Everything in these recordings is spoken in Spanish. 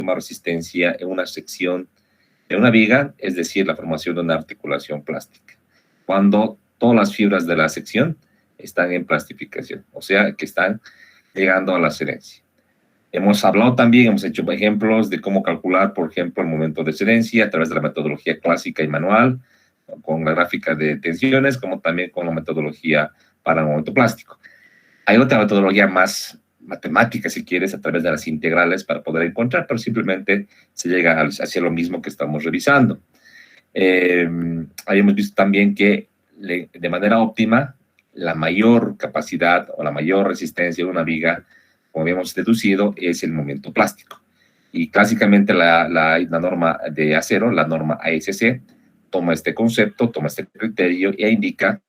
resistencia en una sección de una viga, es decir, la formación de una articulación plástica, cuando todas las fibras de la sección están en plastificación, o sea, que están llegando a la adherencia. Hemos hablado también, hemos hecho ejemplos de cómo calcular, por ejemplo, el momento de adherencia a través de la metodología clásica y manual, con la gráfica de tensiones, como también con la metodología para el momento plástico. Hay otra metodología más matemática, si quieres, a través de las integrales para poder encontrar, pero simplemente se llega hacia lo mismo que estamos revisando. Habíamos visto también que de manera óptima, la mayor capacidad o la mayor resistencia de una viga, como habíamos deducido, es el momento plástico. Y clásicamente la norma de acero, la norma ASC, toma este concepto, toma este criterio e indica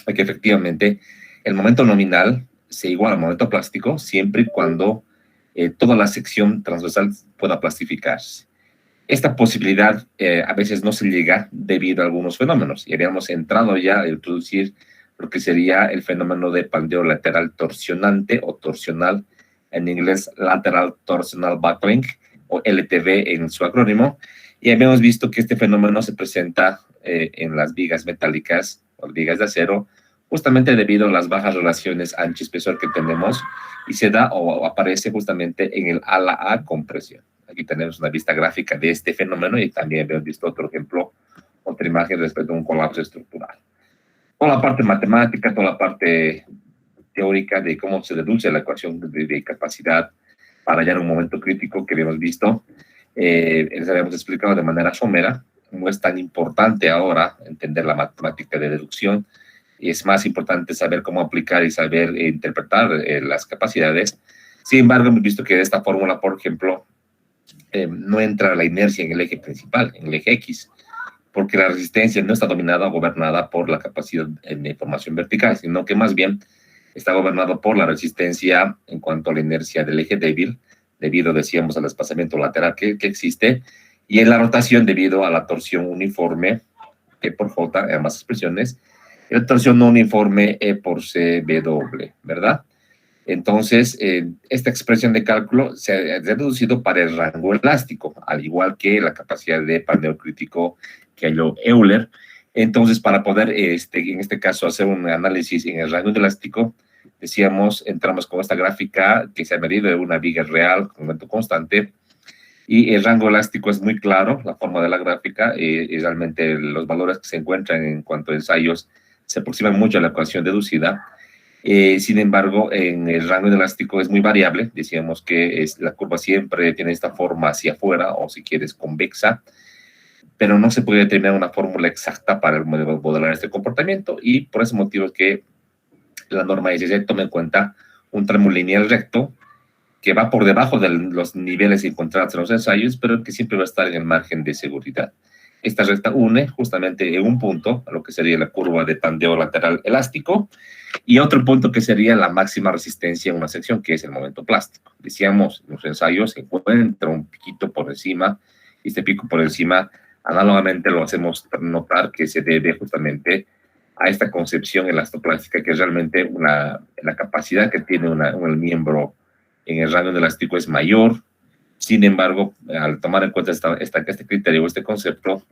que efectivamente el momento nominal se iguala al momento plástico siempre y cuando toda la sección transversal pueda plastificarse. Esta posibilidad a veces no se llega debido a algunos fenómenos, y habíamos entrado ya a introducir lo que sería el fenómeno de pandeo lateral torsionante o torsional, en inglés Lateral Torsional Buckling, o LTB en su acrónimo, y habíamos visto que este fenómeno se presenta en las vigas metálicas o vigas de acero, justamente debido a las bajas relaciones ancho-espesor que tenemos, y se da o aparece justamente en el ala A compresión. Aquí tenemos una vista gráfica de este fenómeno y también hemos visto otro ejemplo, otra imagen respecto a un colapso estructural. Toda la parte matemática, toda la parte teórica de cómo se deduce la ecuación de capacidad para hallar un momento crítico que habíamos visto, les habíamos explicado de manera somera. No es tan importante ahora entender la matemática de deducción, y es más importante saber cómo aplicar y saber interpretar las capacidades. Sin embargo, hemos visto que de esta fórmula, por ejemplo, no entra la inercia en el eje principal, en el eje X, porque la resistencia no está dominada o gobernada por la capacidad de formación vertical, sino que más bien está gobernado por la resistencia en cuanto a la inercia del eje débil, debido, decíamos, al desplazamiento lateral que existe, y en la rotación debido a la torsión uniforme, E por J, en ambas expresiones, y la torsión no uniforme, E por C, B doble, ¿verdad? Entonces, esta expresión de cálculo se ha reducido para el rango elástico, al igual que la capacidad de pandeo crítico que halló Euler. Entonces, para poder, en este caso, hacer un análisis en el rango elástico, decíamos, entramos con esta gráfica que se ha medido de una viga real, con momento constante, y el rango elástico es muy claro, la forma de la gráfica, y realmente los valores que se encuentran en cuanto a ensayos se aproximan mucho a la ecuación deducida. Sin embargo, en el rango elástico es muy variable. Decíamos que la curva siempre tiene esta forma hacia afuera, o si quieres, convexa, pero no se puede determinar una fórmula exacta para modelar este comportamiento, y por ese motivo es que la norma SC toma en cuenta un tramo lineal recto que va por debajo de los niveles encontrados en los ensayos, pero que siempre va a estar en el margen de seguridad. Esta recta une justamente en un punto a lo que sería la curva de pandeo lateral elástico, y otro punto que sería la máxima resistencia en una sección, que es el momento plástico. Decíamos, en los ensayos se encuentra un piquito por encima, y este pico por encima, análogamente lo hacemos notar que se debe justamente a esta concepción elastoplástica, que es realmente la capacidad que tiene un miembro en el rango elástico es mayor. Sin embargo, al tomar en cuenta este criterio, este concepto,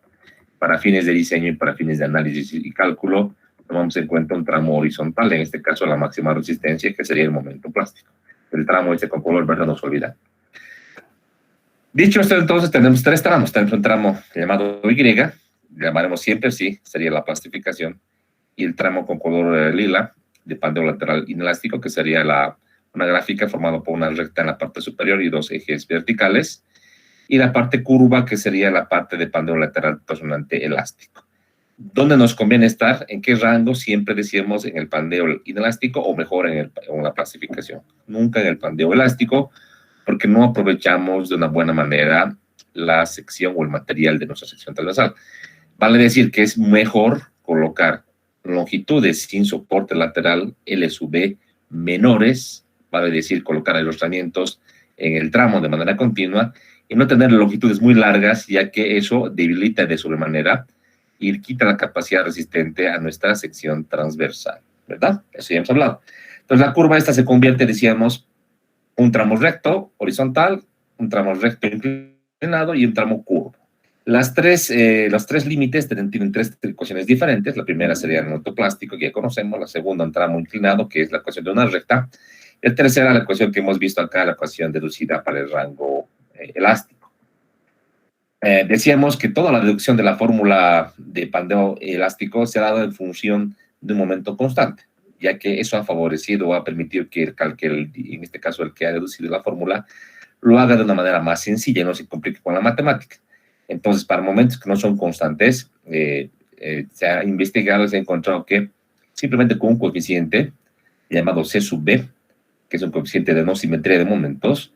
para fines de diseño y para fines de análisis y cálculo, tomamos en cuenta un tramo horizontal, en este caso la máxima resistencia, que sería el momento plástico. El tramo con color verde nos olvida. Dicho esto, entonces tenemos tres tramos. Tenemos un tramo llamado Y, llamaremos siempre así, sería la plastificación, y el tramo con color lila, de pandeo lateral inelástico, que sería una gráfica formada por una recta en la parte superior y dos ejes verticales, y la parte curva, que sería la parte de pandeo lateral torsionante elástico. ¿Dónde nos conviene estar? ¿En qué rango? Siempre decíamos en el pandeo inelástico, o mejor en la plastificación. Nunca en el pandeo elástico, porque no aprovechamos de una buena manera la sección o el material de nuestra sección transversal. Vale decir que es mejor colocar longitudes sin soporte lateral L sub B menores, vale decir colocar aerostramientos en el tramo de manera continua, y no tener longitudes muy largas, ya que eso debilita de sobremanera y quita la capacidad resistente a nuestra sección transversal, ¿verdad? Eso ya hemos hablado. Entonces la curva esta se convierte, decíamos, un tramo recto, horizontal, un tramo recto inclinado y un tramo curvo. Los tres límites tienen tres ecuaciones diferentes. La primera sería el momento plástico, que ya conocemos. La segunda, un tramo inclinado, que es la ecuación de una recta. Y la tercera, la ecuación que hemos visto acá, la ecuación deducida para el rango elástico. Decíamos que toda la deducción de la fórmula de pandeo elástico se ha dado en función de un momento constante, ya que eso ha favorecido o ha permitido que en este caso el que ha deducido la fórmula, lo haga de una manera más sencilla y no se complique con la matemática. Entonces, para momentos que no son constantes, se ha investigado y se ha encontrado que simplemente con un coeficiente llamado C sub b, que es un coeficiente de no simetría de momentos,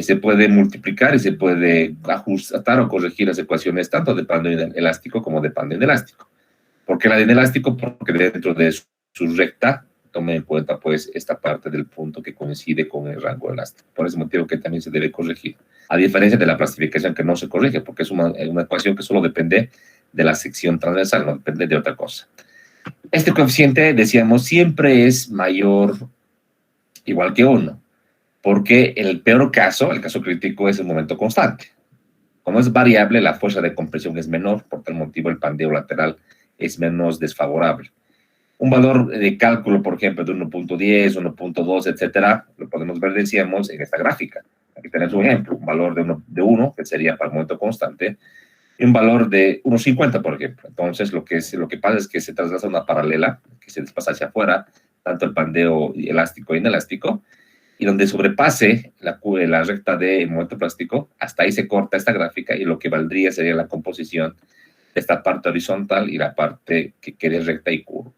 se puede multiplicar y se puede ajustar o corregir las ecuaciones tanto de pandeo elástico como de pandeo inelástico. ¿Por qué la de inelástico? Porque dentro de su recta tome en cuenta pues esta parte del punto que coincide con el rango elástico. Por ese motivo que también se debe corregir. A diferencia de la plastificación que no se corrige, porque es una ecuación que solo depende de la sección transversal, no depende de otra cosa. Este coeficiente, decíamos, siempre es mayor, igual que 1, porque el peor caso, el caso crítico, es el momento constante. Como es variable, la fuerza de compresión es menor, por tal motivo el pandeo lateral es menos desfavorable. Un valor de cálculo, por ejemplo, de 1.10, 1.2, etcétera, lo podemos ver, decíamos, en esta gráfica. Aquí tenemos un ejemplo, un valor de 1, que sería para el momento constante, y un valor de 1.50, por ejemplo. Entonces, lo que pasa es que se traslada una paralela, que se desplaza hacia afuera, tanto el pandeo elástico e inelástico, y donde sobrepase la recta de momento plástico, hasta ahí se corta esta gráfica, y lo que valdría sería la composición de esta parte horizontal y la parte que quede recta y curva.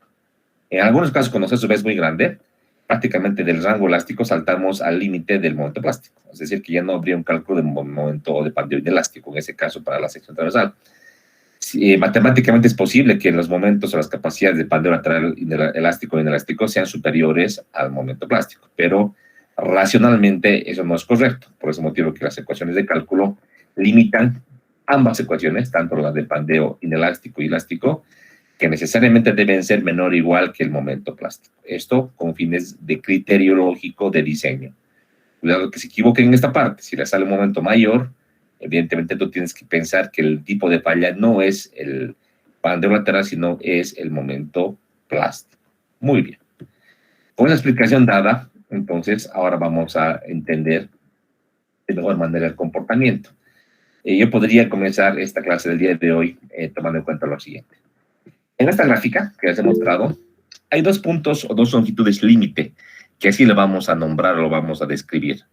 En algunos casos, cuando se es muy grande, prácticamente del rango elástico saltamos al límite del momento plástico. Es decir, que ya no habría un cálculo de momento o de pandeo inelástico, en ese caso, para la sección transversal. Matemáticamente es posible que los momentos o las capacidades de pandeo lateral elástico e inelástico sean superiores al momento plástico, pero racionalmente eso no es correcto. Por ese motivo que las ecuaciones de cálculo limitan ambas ecuaciones, tanto las de pandeo inelástico y elástico, que necesariamente deben ser menor o igual que el momento plástico. Esto con fines de criterio lógico de diseño. Cuidado que se equivoquen en esta parte. Si le sale un momento mayor, evidentemente tú tienes que pensar que el tipo de falla no es el pandeo lateral, sino es el momento plástico. Muy bien. Con la explicación dada, entonces, ahora vamos a entender de mejor manera el comportamiento. Yo podría comenzar esta clase del día de hoy tomando en cuenta lo siguiente. En esta gráfica que les he mostrado, hay dos puntos o dos longitudes límite, que así le vamos a nombrar o lo vamos a describir.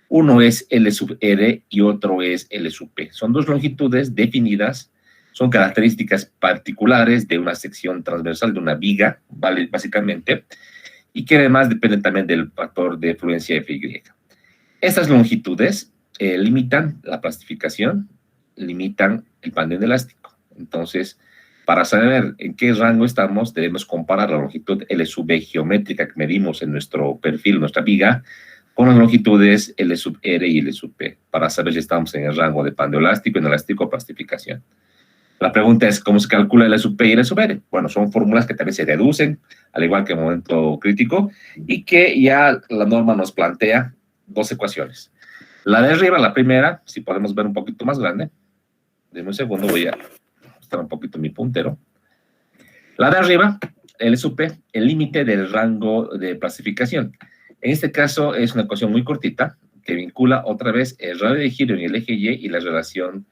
Uno es L sub R y otro es L sub P. Son dos longitudes definidas, son características particulares de una sección transversal de una viga, ¿vale? Básicamente, y que además dependen también del factor de fluencia FY. Estas longitudes limitan la plastificación, limitan el pandeo elástico. Entonces, para saber en qué rango estamos, debemos comparar la longitud L sub B geométrica que medimos en nuestro perfil, nuestra viga, con las longitudes L sub R y L sub P, para saber si estamos en el rango de pandeo elástico, inelástico o plastificación. La pregunta es, ¿cómo se calcula L sub P y L sub R? Bueno, son fórmulas que también se deducen, al igual que el momento crítico, y que ya la norma nos plantea dos ecuaciones. La de arriba, la primera, si podemos ver un poquito más grande, denme un segundo, voy a ajustar un poquito mi puntero. La de arriba, L sub P, el límite del rango de plastificación. En este caso es una ecuación muy cortita que vincula otra vez el radio de giro en el eje Y y la relación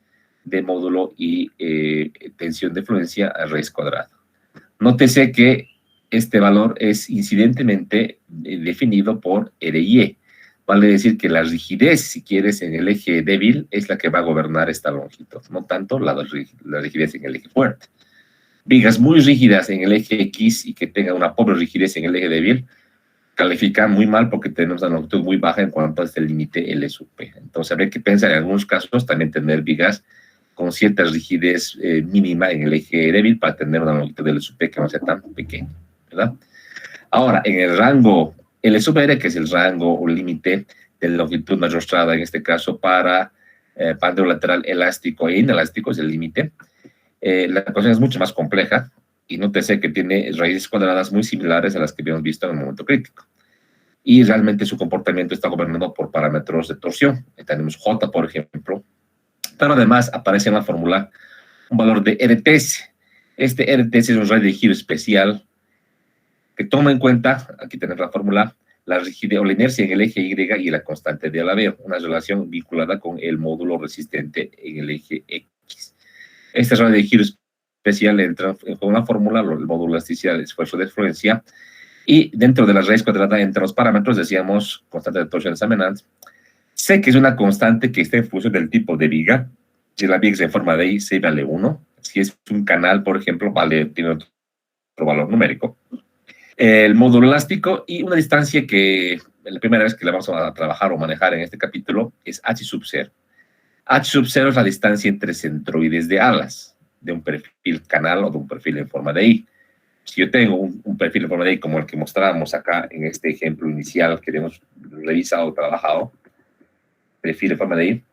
de módulo y tensión de fluencia a raíz cuadrada. Nótese que este valor es incidentemente definido por RY. Vale decir que la rigidez, si quieres, en el eje débil es la que va a gobernar esta longitud, no tanto la rigidez en el eje fuerte. Vigas muy rígidas en el eje X y que tengan una pobre rigidez en el eje débil, califican muy mal porque tenemos una longitud muy baja en cuanto a este límite L sub P. Entonces habría que pensar en algunos casos también tener vigas con cierta rigidez mínima en el eje débil para tener una longitud de L sub P que no sea tan pequeña, ¿verdad? Ahora, en el rango L sub R, que es el rango o límite de longitud mayostrada, en este caso para pandeo lateral elástico e inelástico, es el límite. La ecuación es mucho más compleja y nótese que tiene raíces cuadradas muy similares a las que habíamos visto en el momento crítico. y realmente su comportamiento está gobernado por parámetros de torsión. Tenemos J, por ejemplo, pero además aparece en la fórmula un valor de RTS. Este RTS es un radio de giro especial que toma en cuenta, aquí tenemos la fórmula, la rigidez o la inercia en el eje Y y la constante de Alavero, una relación vinculada con el módulo resistente en el eje X. Este radio de giro especial entra con la fórmula, el módulo de elasticidad, esfuerzo de fluencia, y dentro de la raíz cuadrada entre los parámetros decíamos constante de torsión examinante. Sé que es una constante que está en función del tipo de viga. Si la viga es en forma de I, C vale 1. Si es un canal, por ejemplo, tiene otro valor numérico. El módulo elástico y una distancia que la primera vez que la vamos a trabajar o manejar en este capítulo es H sub 0. H sub 0 es la distancia entre centroides de alas, de un perfil canal o de un perfil en forma de I. Si yo tengo un perfil en forma de I como el que mostrábamos acá en este ejemplo inicial que hemos revisado o trabajado, perfil en forma de I,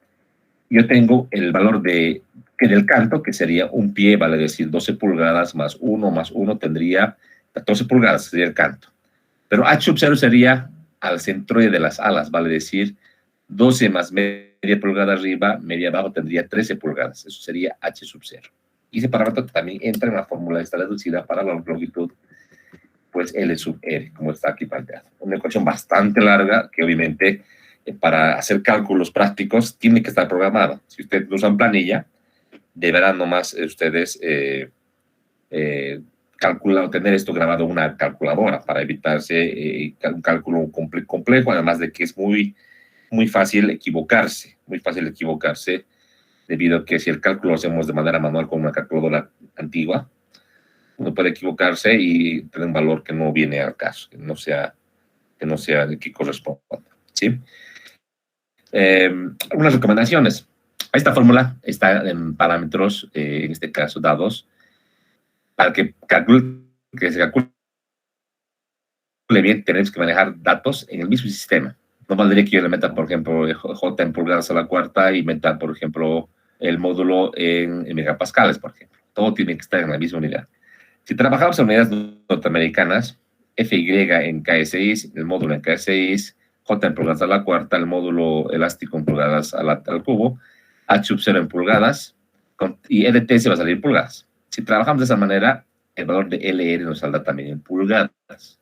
yo tengo el valor del canto, que sería un pie, vale decir 12 pulgadas más 1 tendría 14 pulgadas, sería el canto. Pero H sub 0 sería al centroide de las alas, vale decir 12 más media pulgada arriba, media abajo tendría 13 pulgadas. Eso sería H sub 0. Y ese parámetro también entra en la fórmula esta deducida para la longitud, pues L sub R, como está aquí planteado. Una ecuación bastante larga que obviamente para hacer cálculos prácticos tiene que estar programada. Si ustedes usan planilla, deberán nomás ustedes calcular o tener esto grabado en una calculadora para evitarse un cálculo complejo, además de que es muy fácil equivocarse, debido a que si el cálculo lo hacemos de manera manual con una calculadora antigua, uno puede equivocarse y tener un valor que no viene al caso, que no sea el que corresponda, ¿sí? Algunas recomendaciones. Esta fórmula está en parámetros, en este caso dados, para que se calcule bien, tenemos que manejar datos en el mismo sistema. No valdría que yo le meta, por ejemplo, J en pulgadas a la cuarta y meta, por ejemplo, el módulo en megapascales, por ejemplo. Todo tiene que estar en la misma unidad. Si trabajamos en unidades norteamericanas, FY en KS6, el módulo en KS6, J en pulgadas a la cuarta, el módulo elástico en pulgadas al cubo, H sub 0 en pulgadas, y LT se va a salir en pulgadas. Si trabajamos de esa manera, el valor de LR nos saldrá también en pulgadas.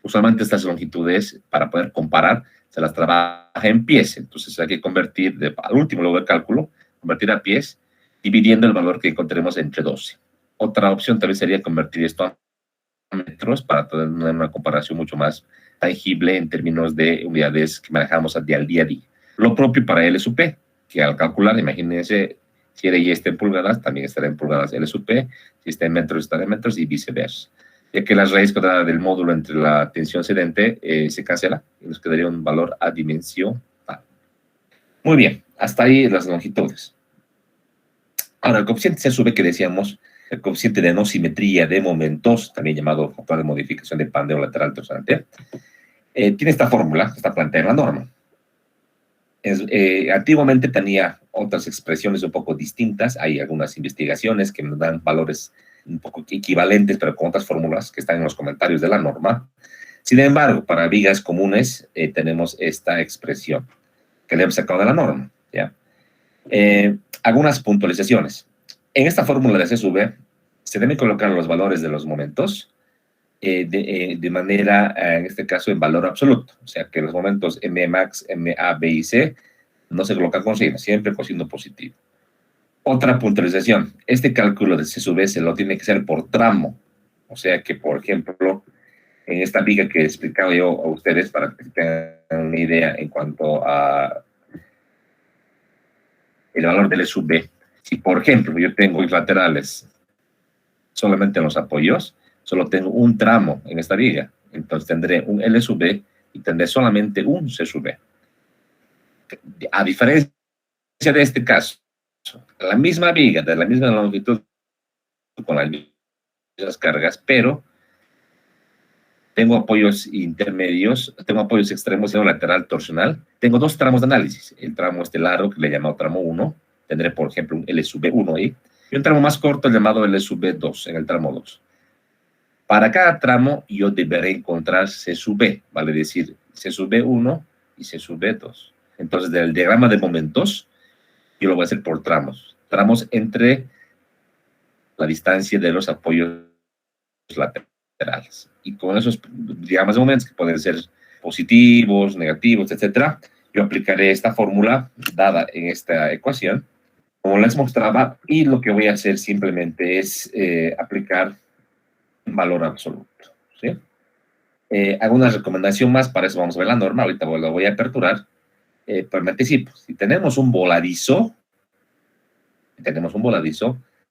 Usualmente estas longitudes, para poder comparar, se las trabaja en pies. Entonces hay que convertir, al último luego del cálculo, convertir a pies, dividiendo el valor que encontremos entre 12. Otra opción también sería convertir esto a metros para tener una comparación mucho más tangible en términos de unidades que manejamos al día a día. Lo propio para L sub P, que al calcular, imagínense, si R y está en pulgadas, también estará en pulgadas L sub P, si está en metros, estará en metros y viceversa. Ya que la raíz cuadrada del módulo entre la tensión cedente se cancela y nos quedaría un valor adimensional. Muy bien, hasta ahí las longitudes. Ahora, el coeficiente C sub que decíamos, el coeficiente de no simetría de momentos, también llamado factor de modificación de pandeo lateral torsionante, tiene esta fórmula, está planteada en la norma. Antiguamente tenía otras expresiones un poco distintas, hay algunas investigaciones que nos dan valores un poco equivalentes, pero con otras fórmulas que están en los comentarios de la norma. Sin embargo, para vigas comunes tenemos esta expresión que le hemos sacado de la norma, ¿ya? Algunas puntualizaciones. En esta fórmula de C sub V se deben colocar los valores de los momentos de manera, en este caso, en valor absoluto. O sea, que los momentos M max, M A, B y C no se colocan con signo, siempre con signo positivo. Otra puntualización. Este cálculo de C sub V se lo tiene que hacer por tramo. O sea que, por ejemplo, en esta viga que he explicado yo a ustedes para que tengan una idea en cuanto a el valor del L sub V. Si, por ejemplo, yo tengo laterales solamente en los apoyos, solo tengo un tramo en esta viga. Entonces tendré un L sub V y tendré solamente un C sub V. A diferencia de este caso, la misma viga, de la misma longitud, con las mismas cargas, pero tengo apoyos intermedios, tengo apoyos extremos y lateral torsional. Tengo dos tramos de análisis. El tramo largo, que le he llamado tramo 1, tendré, por ejemplo, un L sub V1 ahí, y un tramo más corto llamado L sub V2, en el tramo 2. Para cada tramo yo deberé encontrar C sub V, vale decir, C sub B1 y C sub B2. Entonces, del diagrama de momentos, yo lo voy a hacer por tramos. Tramos entre la distancia de los apoyos laterales. Y con esos diagramas de momentos, que pueden ser positivos, negativos, etcétera, yo aplicaré esta fórmula dada en esta ecuación, como les mostraba, y lo que voy a hacer simplemente es aplicar un valor absoluto, ¿sí? Hago una recomendación más, para eso vamos a ver la norma, ahorita la voy a aperturar, pero me anticipo. Si tenemos un voladizo,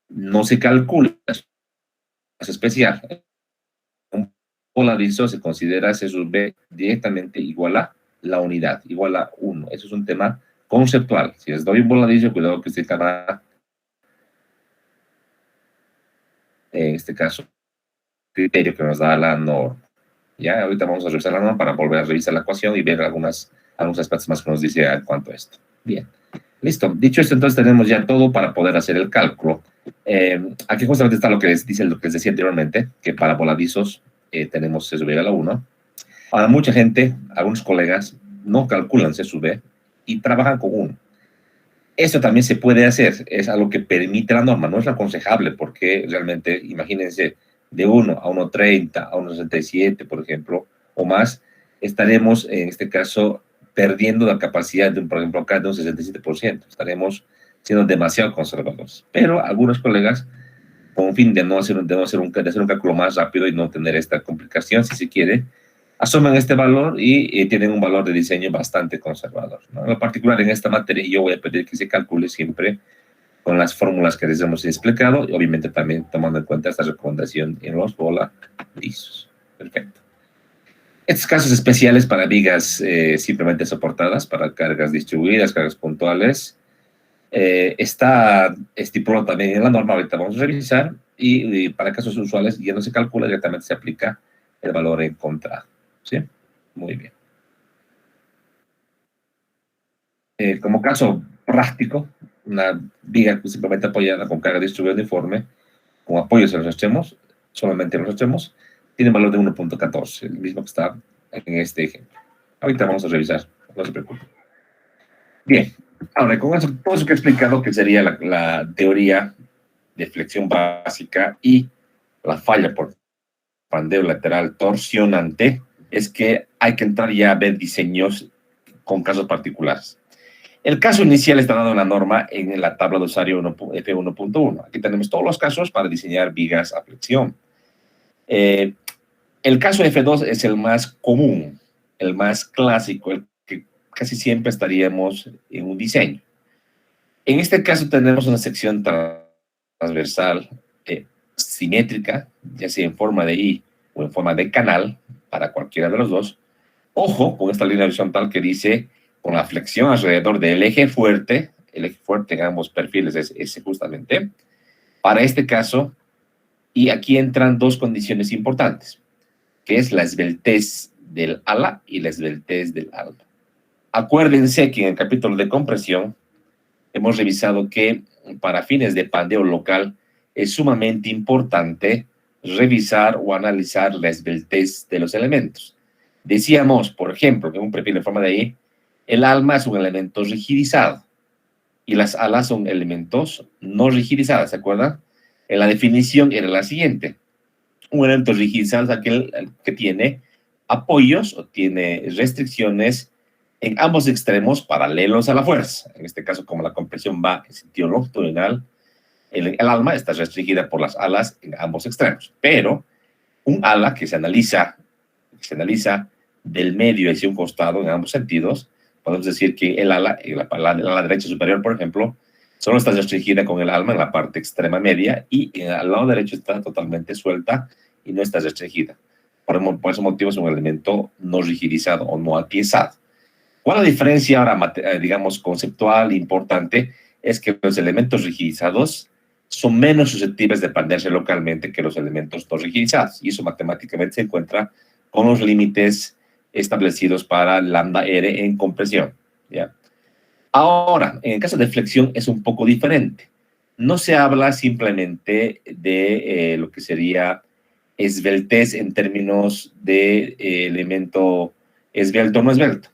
no se calcula, es especial. Un voladizo se considera C sub B directamente igual a la unidad, igual a 1. Eso es un tema conceptual. Si les doy un voladizo, cuidado que esté cada, en este caso, criterio que nos da la norma. Ya, ahorita vamos a revisar la norma para volver a revisar la ecuación y ver algunos aspectos más que nos dice en cuanto a esto. Bien, listo. Dicho esto, entonces tenemos ya todo para poder hacer el cálculo. Aquí justamente está lo que les decía anteriormente, que para voladizos tenemos C sub B a la 1. Ahora, mucha gente, algunos colegas, no calculan C sub B y trabajan con 1. Esto también se puede hacer, es algo que permite la norma, no es aconsejable, porque realmente, imagínense, de 1 a 1,30 a 1,67, por ejemplo, o más, estaremos, en este caso, perdiendo la capacidad, por ejemplo, acá de un 67%. Estaremos siendo demasiado conservadores. Pero algunos colegas, con fin de hacer un cálculo más rápido y no tener esta complicación, si se quiere, asumen este valor y tienen un valor de diseño bastante conservador, ¿no? En lo particular, en esta materia, yo voy a pedir que se calcule siempre con las fórmulas que les hemos explicado y obviamente también tomando en cuenta esta recomendación en los voladizos. Perfecto. Estos casos especiales para vigas simplemente soportadas, para cargas distribuidas, cargas puntuales, está estipulado también en la norma, ahorita vamos a revisar, y para casos usuales ya no se calcula, directamente se aplica el valor encontrado. ¿Sí? Muy bien. Como caso práctico, una viga simplemente apoyada con carga distribuida uniforme, con apoyos en los extremos, solamente en los extremos, tiene un valor de 1.14, el mismo que está en este ejemplo. Ahorita vamos a revisar, no se preocupen. Bien, ahora con eso, todo eso que he explicado, que sería la teoría de flexión básica y la falla por pandeo lateral torsionante, es que hay que entrar ya a ver diseños con casos particulares. El caso inicial está dado en la norma en la tabla de usuario F1.1. Aquí tenemos todos los casos para diseñar vigas a flexión. El caso F2 es el más común, el más clásico, el que casi siempre estaríamos en un diseño. En este caso tenemos una sección transversal simétrica, ya sea en forma de I o en forma de canal, para cualquiera de los dos. Ojo con esta línea horizontal que dice con la flexión alrededor del eje fuerte. El eje fuerte en ambos perfiles es ese justamente. Para este caso, y aquí entran dos condiciones importantes, que es la esbeltez del ala y la esbeltez del alma. Acuérdense que en el capítulo de compresión hemos revisado que para fines de pandeo local es sumamente importante revisar o analizar la esbeltez de los elementos. Decíamos, por ejemplo, que en un perfil en forma de I, el alma es un elemento rigidizado y las alas son elementos no rigidizadas, ¿se acuerdan? En la definición era la siguiente. Un elemento rigidizado es aquel que tiene apoyos o tiene restricciones en ambos extremos paralelos a la fuerza. En este caso, como la compresión va en sentido longitudinal, el alma está restringida por las alas en ambos extremos. Pero un ala que se analiza del medio hacia un costado en ambos sentidos, podemos decir que el ala, el ala derecha superior, por ejemplo, solo está restringida con el alma en la parte extrema media y al lado derecho está totalmente suelta y no está restringida. Por ese motivo es un elemento no rigidizado o no apiezado. ¿Cuál es la diferencia ahora, digamos, conceptual importante? Es que los elementos rigidizados son menos susceptibles de expandirse localmente que los elementos no rigidizados. Y eso matemáticamente se encuentra con los límites establecidos para lambda R en compresión, ¿ya? Ahora, en el caso de flexión es un poco diferente. No se habla simplemente de lo que sería esbeltez en términos de elemento esbelto o no esbelto.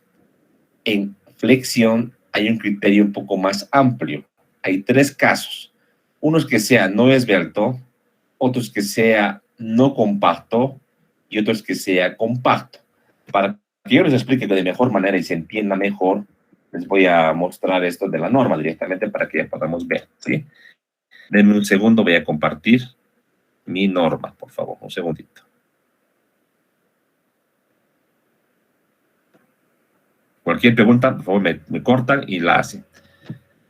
En flexión hay un criterio un poco más amplio. Hay 3 casos. Unos que sea no esbelto, otros que sea no compacto y otros que sea compacto. Para que yo les explique de mejor manera y se entienda mejor, les voy a mostrar esto de la norma directamente para que ya podamos ver, ¿sí? Denme un segundo, voy a compartir mi norma, por favor, un segundito. Cualquier pregunta, por favor, me cortan y la hacen.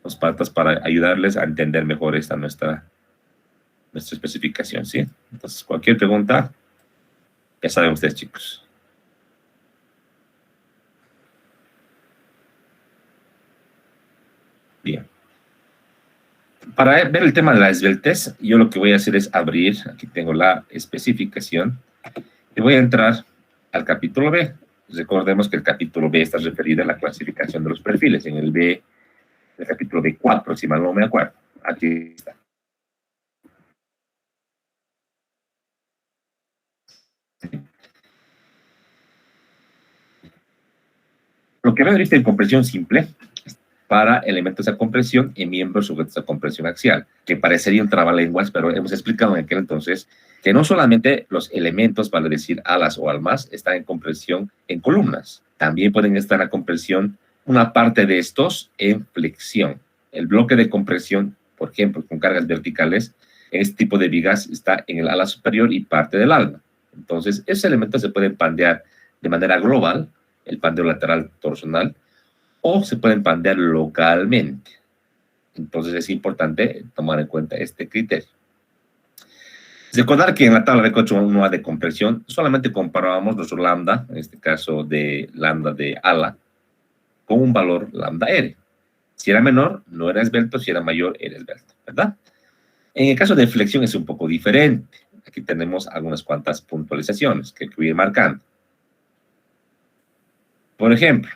Los patas para ayudarles a entender mejor esta nuestra especificación, ¿sí? Entonces, cualquier pregunta, ya saben ustedes, chicos. Bien. Para ver el tema de la esbeltez, yo lo que voy a hacer es abrir, aquí tengo la especificación, y voy a entrar al capítulo B. Recordemos que el capítulo B está referido a la clasificación de los perfiles, en el B, el capítulo B4, si mal no me acuerdo. Aquí está. Lo que veo ahorita en compresión simple para elementos de compresión y miembros sujetos a compresión axial, que parecería un trabalenguas, pero hemos explicado en aquel entonces que no solamente los elementos, vale decir alas o almas, están en compresión en columnas, también pueden estar en compresión una parte de estos en flexión. El bloque de compresión, por ejemplo, con cargas verticales, este tipo de vigas está en el ala superior y parte del alma. Entonces, esos elementos se pueden pandear de manera global, el pandeo lateral torsional, o se pueden pandear localmente. Entonces es importante tomar en cuenta este criterio. Recordar que en la tabla de 4.1a de compresión solamente comparábamos nuestro lambda, en este caso de lambda de ala, con un valor lambda R. Si era menor, no era esbelto, si era mayor, era esbelto, ¿verdad? En el caso de flexión es un poco diferente. Aquí tenemos algunas cuantas puntualizaciones que voy a ir marcando. Por ejemplo,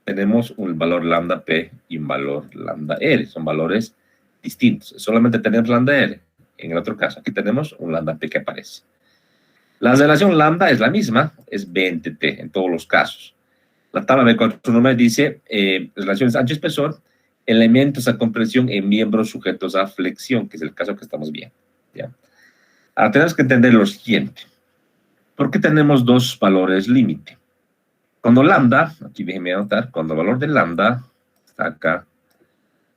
tenemos un valor lambda P y un valor lambda R. Son valores distintos. Solamente tenemos lambda R. En el otro caso, aquí tenemos un lambda P que aparece. La relación lambda es la misma, es B entre T en todos los casos. La tabla de 4.1 dice relaciones ancho-espesor, elementos a compresión en miembros sujetos a flexión, que es el caso que estamos viendo. ¿Ya? Ahora tenemos que entender lo siguiente. ¿Por qué tenemos dos valores límite? Cuando lambda, aquí déjenme anotar, cuando el valor de lambda, está acá,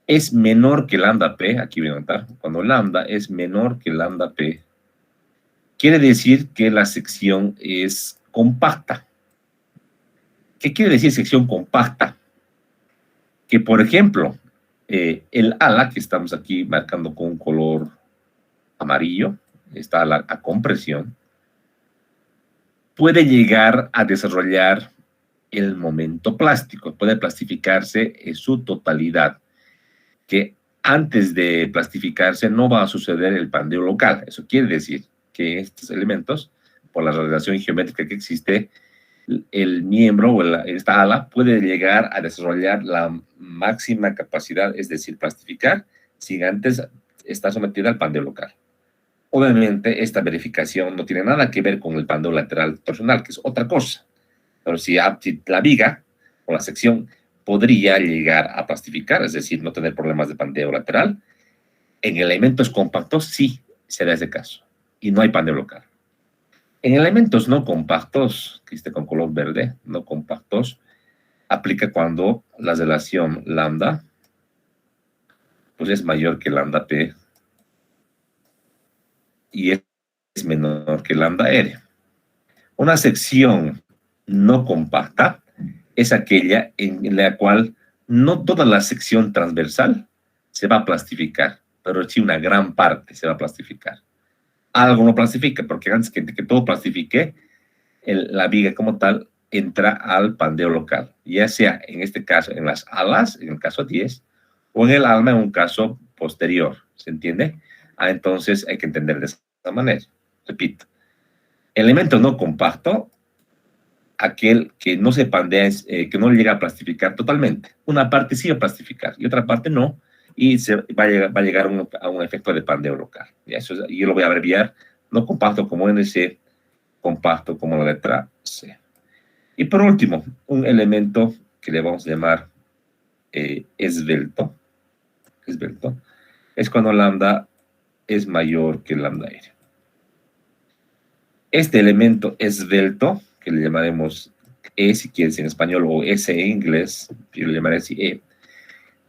es menor que lambda P, aquí voy a anotar, cuando lambda es menor que lambda P, quiere decir que la sección es compacta. ¿Qué quiere decir sección compacta? Que, por ejemplo, el ala, que estamos aquí marcando con un color amarillo, esta ala a compresión, puede llegar a desarrollar el momento plástico, puede plastificarse en su totalidad, que antes de plastificarse no va a suceder el pandeo local. Eso quiere decir que estos elementos, por la relación geométrica que existe, el miembro o esta ala puede llegar a desarrollar la máxima capacidad, es decir, plastificar, sin antes estar sometida al pandeo local. Obviamente, esta verificación no tiene nada que ver con el pandeo lateral torsional, que es otra cosa. Pero si la viga o la sección podría llegar a plastificar, es decir, no tener problemas de pandeo lateral, en elementos compactos sí será ese caso. Y no hay pandeo local. En elementos no compactos, que esté con color verde, no compactos, aplica cuando la relación lambda pues es mayor que lambda P y es menor que lambda R. Una sección no compacta es aquella en la cual no toda la sección transversal se va a plastificar, pero sí una gran parte se va a plastificar. Algo no plastifica, porque antes que todo plastifique, la viga como tal entra al pandeo local, ya sea en este caso en las alas, en el caso 10, o en el alma en un caso posterior, ¿se entiende? Entonces hay que entender de esa manera. Repito, elemento no compacto, aquel que no se pandea, que no llega a plastificar totalmente. Una parte sí va a plastificar y otra parte no, y va a llegar a un efecto de pandeo local. ¿Ya? Eso yo lo voy a abreviar, no compacto como NC, compacto como la letra C. Y por último, un elemento que le vamos a llamar esbelto. Esbelto es cuando lambda es mayor que lambda r. Este elemento esbelto, que le llamaremos E si quieres en español o S en inglés, yo le llamaré así E,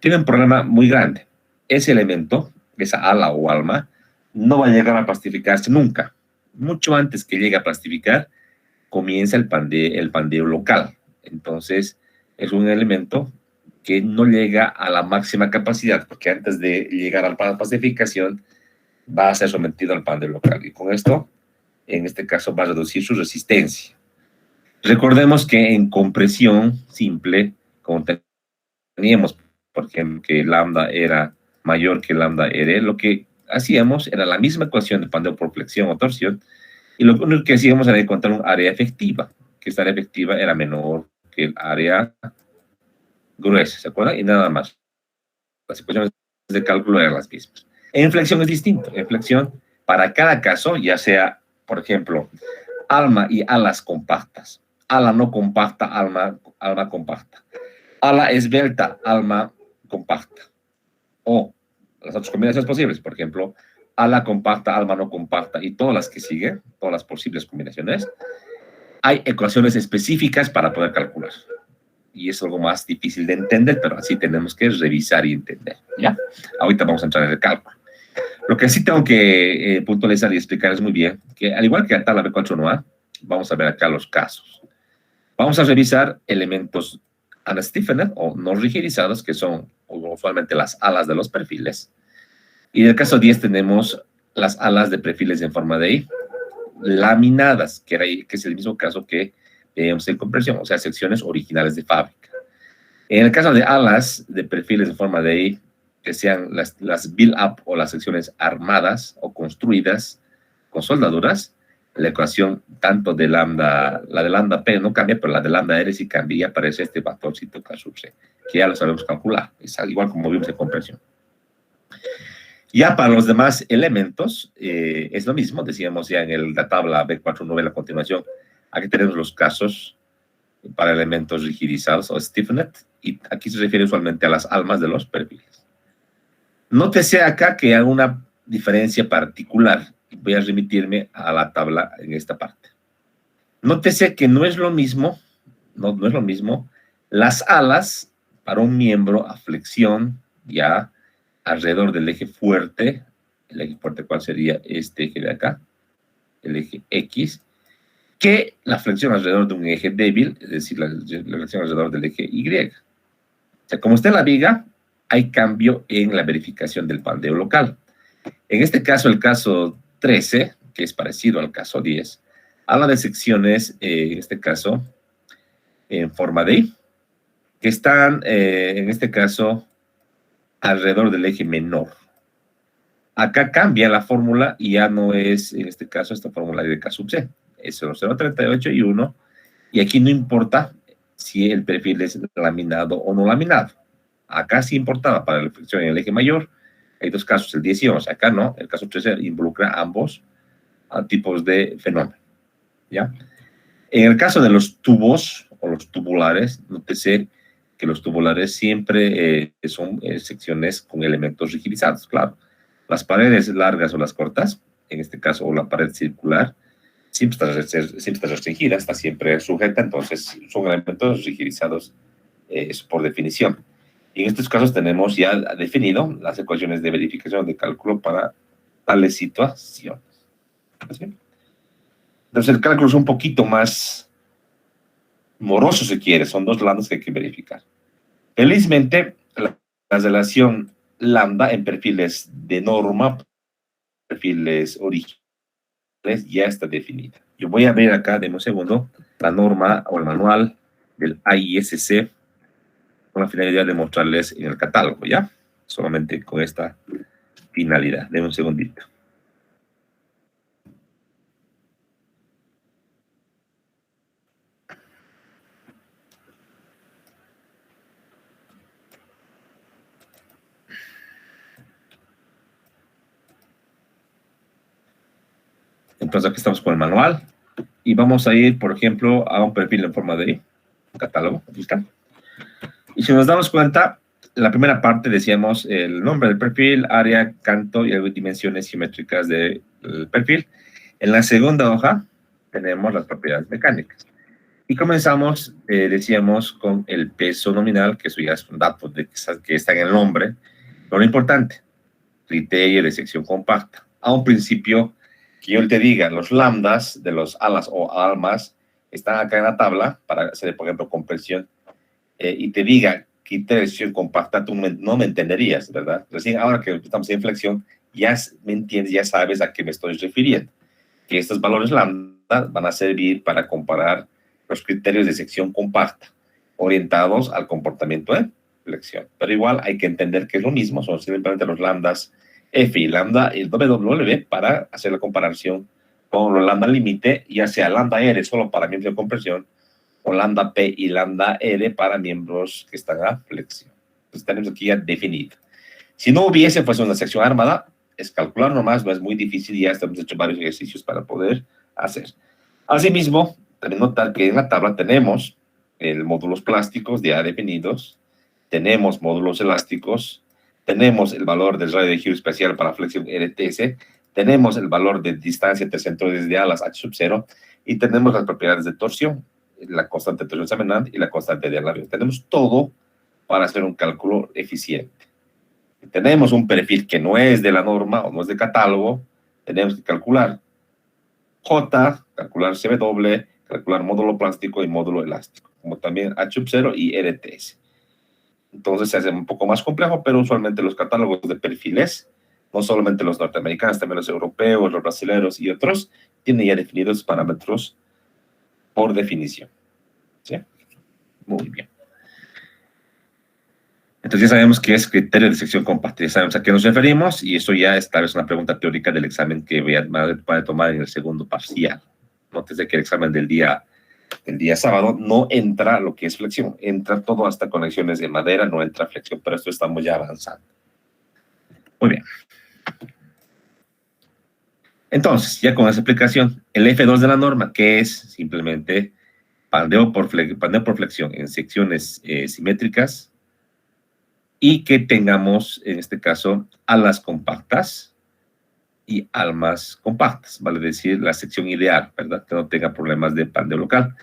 tiene un problema muy grande. Ese elemento, esa ala o alma, no va a llegar a plastificarse nunca. Mucho antes que llegue a plastificar, comienza el pandeo local. Entonces, es un elemento que no llega a la máxima capacidad, porque antes de llegar a la plastificación, va a ser sometido al pandeo local. Y con esto, en este caso, va a reducir su resistencia. Recordemos que en compresión simple, como teníamos, por ejemplo, que lambda era mayor que lambda R, lo que hacíamos era la misma ecuación de pandeo por flexión o torsión, y lo único que hacíamos era encontrar un área efectiva, que esta área efectiva era menor que el área gruesa, ¿se acuerdan? Y nada más. Las ecuaciones de cálculo eran las mismas. En flexión es distinto. En flexión, para cada caso, ya sea, por ejemplo, alma y alas compactas, ala no compacta, alma compacta, ala esbelta, alma compacta, o las otras combinaciones posibles, por ejemplo, ala compacta, alma no compacta, y todas las que siguen, todas las posibles combinaciones, hay ecuaciones específicas para poder calcular. Y es algo más difícil de entender, pero así tenemos que revisar y entender, ¿ya? Ahorita vamos a entrar en el cálculo. Lo que sí tengo que puntualizar y explicar muy bien, que al igual que la tabla B41A, vamos a ver acá los casos. Vamos a revisar elementos unstiffened o no rigidizados, que son usualmente las alas de los perfiles. Y en el caso 10 tenemos las alas de perfiles en forma de I, laminadas, que es el mismo caso que veíamos en compresión, o sea, secciones originales de fábrica. En el caso de alas de perfiles en forma de I, que sean las build-up o las secciones armadas o construidas con soldaduras, la ecuación tanto de lambda, la de lambda P no cambia, pero la de lambda R sí cambia y aparece este factorcito K sub C, que ya lo sabemos calcular. Es igual como vimos en compresión. Ya para los demás elementos, es lo mismo, decíamos ya en la tabla B49 a continuación. Aquí tenemos los casos para elementos rigidizados o stiffened, y aquí se refiere usualmente a las almas de los perfiles. Nótese acá que hay una diferencia particular. Voy a remitirme a la tabla en esta parte. Nótese que no es lo mismo, no es lo mismo las alas para un miembro a flexión ya alrededor del eje fuerte. El eje fuerte, ¿cuál sería este eje de acá? El eje X, que la flexión alrededor de un eje débil, es decir, la flexión alrededor del eje Y. O sea, como está en la viga, hay cambio en la verificación del pandeo local. En este caso, el caso 13, que es parecido al caso 10, habla de secciones, en este caso, en forma de I, que están, en este caso, alrededor del eje menor. Acá cambia la fórmula y ya no es, en este caso, esta fórmula de K sub C. Es 0,038 y 1, y aquí no importa si el perfil es laminado o no laminado. Acá sí importaba para la flexión en el eje mayor. Hay dos casos, el 10 y 11. Acá no, el caso 13 involucra ambos tipos de fenómeno, ¿ya? En el caso de los tubos o los tubulares, nótese que los tubulares siempre son secciones con elementos rigidizados, claro. Las paredes largas o las cortas, en este caso, o la pared circular, siempre está restringida, está siempre sujeta, entonces son elementos rigidizados por definición. Y en estos casos tenemos ya definido las ecuaciones de verificación de cálculo para tales situaciones. ¿Sí? Entonces el cálculo es un poquito más moroso si quiere, son dos lambdas que hay que verificar. Felizmente, la relación lambda en perfiles de norma, perfiles originales, ya está definida. Yo voy a ver acá, de un segundo, la norma o el manual del AISC con la finalidad de mostrarles en el catálogo, ¿ya? Solamente con esta finalidad. Deme un segundito. Entonces aquí estamos con el manual. y vamos a ir, por ejemplo, a un perfil en forma de catálogo. Aquí está. Y si nos damos cuenta, la primera parte decíamos el nombre del perfil, área, canto y dimensiones simétricas del perfil. En la segunda hoja tenemos las propiedades mecánicas. Y comenzamos, decíamos, con el peso nominal, que eso ya es un dato que está en el nombre. Pero lo importante, criterio de sección compacta. A un principio, que yo te diga, los lambdas de los alas o almas están acá en la tabla para hacer, por ejemplo, compresión, y te diga criterio de sección compacta, tú no me entenderías, ¿verdad? Recién ahora que estamos en flexión, ya me entiendes, ya sabes a qué me estoy refiriendo. Que estos valores lambda van a servir para comparar los criterios de sección compacta orientados al comportamiento de flexión. Pero igual hay que entender que es lo mismo, son simplemente los lambdas F y lambda y el W para hacer la comparación con los lambda límite, ya sea lambda R solo para miembros de compresión o lambda P y lambda R para miembros que están a flexión. Entonces tenemos aquí ya definido. Si no hubiese pues una sección armada, es calcular nomás, no es muy difícil, ya hemos hecho varios ejercicios para poder hacer. Asimismo, también notar que en la tabla tenemos módulos plásticos ya definidos, tenemos módulos elásticos, tenemos el valor del radio de giro especial para flexión RTS, tenemos el valor de distancia entre centroides de alas H sub 0 y tenemos las propiedades de torsión, la constante de torsión seminal y la constante de alargue. Tenemos todo para hacer un cálculo eficiente. Si tenemos un perfil que no es de la norma o no es de catálogo, tenemos que calcular J, calcular CW, calcular módulo plástico y módulo elástico, como también H sub 0 y RTS. Entonces se hace un poco más complejo, pero usualmente los catálogos de perfiles, no solamente los norteamericanos, también los europeos, los brasileños y otros, tienen ya definidos parámetros por definición. ¿Sí? Muy bien. Entonces ya sabemos qué es criterio de sección compacta, ya sabemos a qué nos referimos, y eso ya es tal vez una pregunta teórica del examen que voy a tomar en el segundo parcial. Nótese que el examen del día sábado no entra lo que es flexión, entra todo hasta conexiones de madera, no entra flexión, pero esto estamos ya avanzando. Muy bien. Entonces, ya con esa explicación, el F2 de la norma, que es simplemente pandeo por flexión en secciones simétricas, y que tengamos, en este caso, alas compactas y almas compactas, vale decir, la sección ideal, ¿verdad? Que no tenga problemas de pandeo local.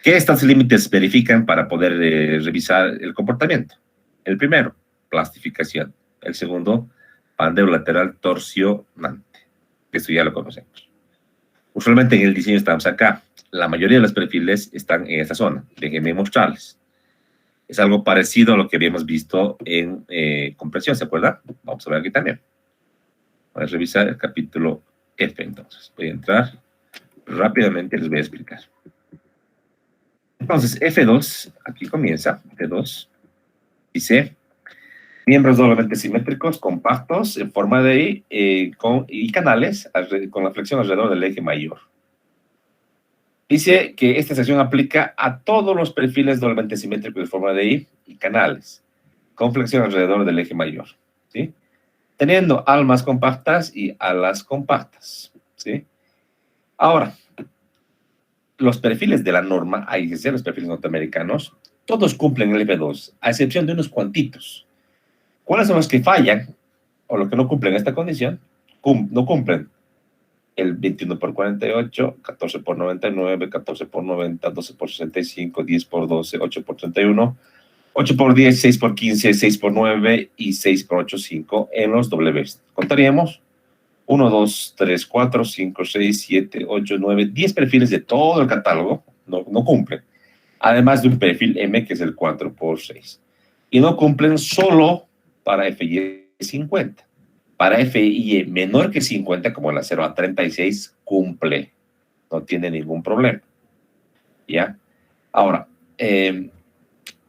¿Qué estos límites verifican para poder revisar el comportamiento? El primero, plastificación. El segundo, pandeo lateral torsionante. Esto ya lo conocemos. Usualmente en el diseño estamos acá. La mayoría de los perfiles están en esta zona. Déjenme mostrarles. Es algo parecido a lo que habíamos visto en compresión, ¿se acuerdan? Vamos a ver aquí también. Voy a revisar el capítulo F, entonces. Voy a entrar rápidamente y les voy a explicar. Entonces, F2, aquí comienza, F2, dice, miembros doblemente simétricos, compactos, en forma de I, y canales con la flexión alrededor del eje mayor. Dice que esta sección aplica a todos los perfiles doblemente simétricos de forma de I y canales, con flexión alrededor del eje mayor, ¿sí? Teniendo almas compactas y alas compactas, ¿sí? Ahora, los perfiles de la norma, hay que ser los perfiles norteamericanos, todos cumplen el F2, a excepción de unos cuantitos. ¿Cuáles son los que fallan o los que no cumplen esta condición? No cumplen el 21 por 48, 14 por 99, 14 por 90, 12 por 65, 10 por 12, 8 por 31, 8 por 10, 6 por 15, 6 por 9 y 6 por 8, 5 en los Ws. Contaríamos 1, 2, 3, 4, 5, 6, 7, 8, 9, 10 perfiles de todo el catálogo no cumplen. Además de un perfil M que es el 4 por 6. Y no cumplen solo para FI 50. Para FI menor que 50, como la 0 a 36, cumple. No tiene ningún problema. ¿Ya? Ahora,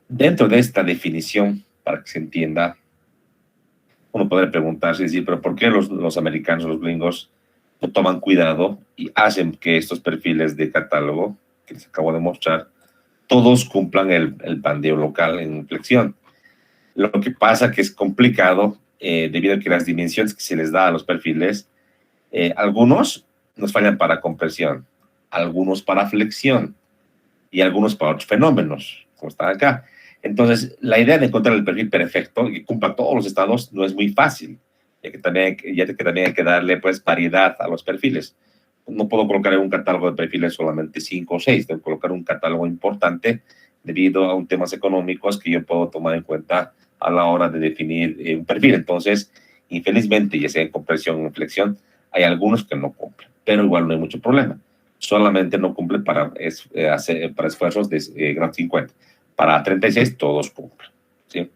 dentro de esta definición, para que se entienda, uno podría preguntarse y decir, pero ¿por qué los americanos, los gringos, no toman cuidado y hacen que estos perfiles de catálogo, que les acabo de mostrar, todos cumplan el pandeo local en flexión? Lo que pasa que es complicado debido a que las dimensiones que se les da a los perfiles, algunos nos fallan para compresión, algunos para flexión y algunos para otros fenómenos, como están acá. Entonces, la idea de encontrar el perfil perfecto y que cumpla todos los estados no es muy fácil, ya que también hay que darle pues variedad a los perfiles. No puedo colocar en un catálogo de perfiles solamente 5 o 6, tengo que colocar un catálogo importante debido a un temas económicos que yo puedo tomar en cuenta a la hora de definir un perfil. Entonces, infelizmente, ya sea en compresión o en flexión, hay algunos que no cumplen, pero igual no hay mucho problema. Solamente no cumplen para esfuerzos de grado 50. Para 36 todos cumplen, ¿sí?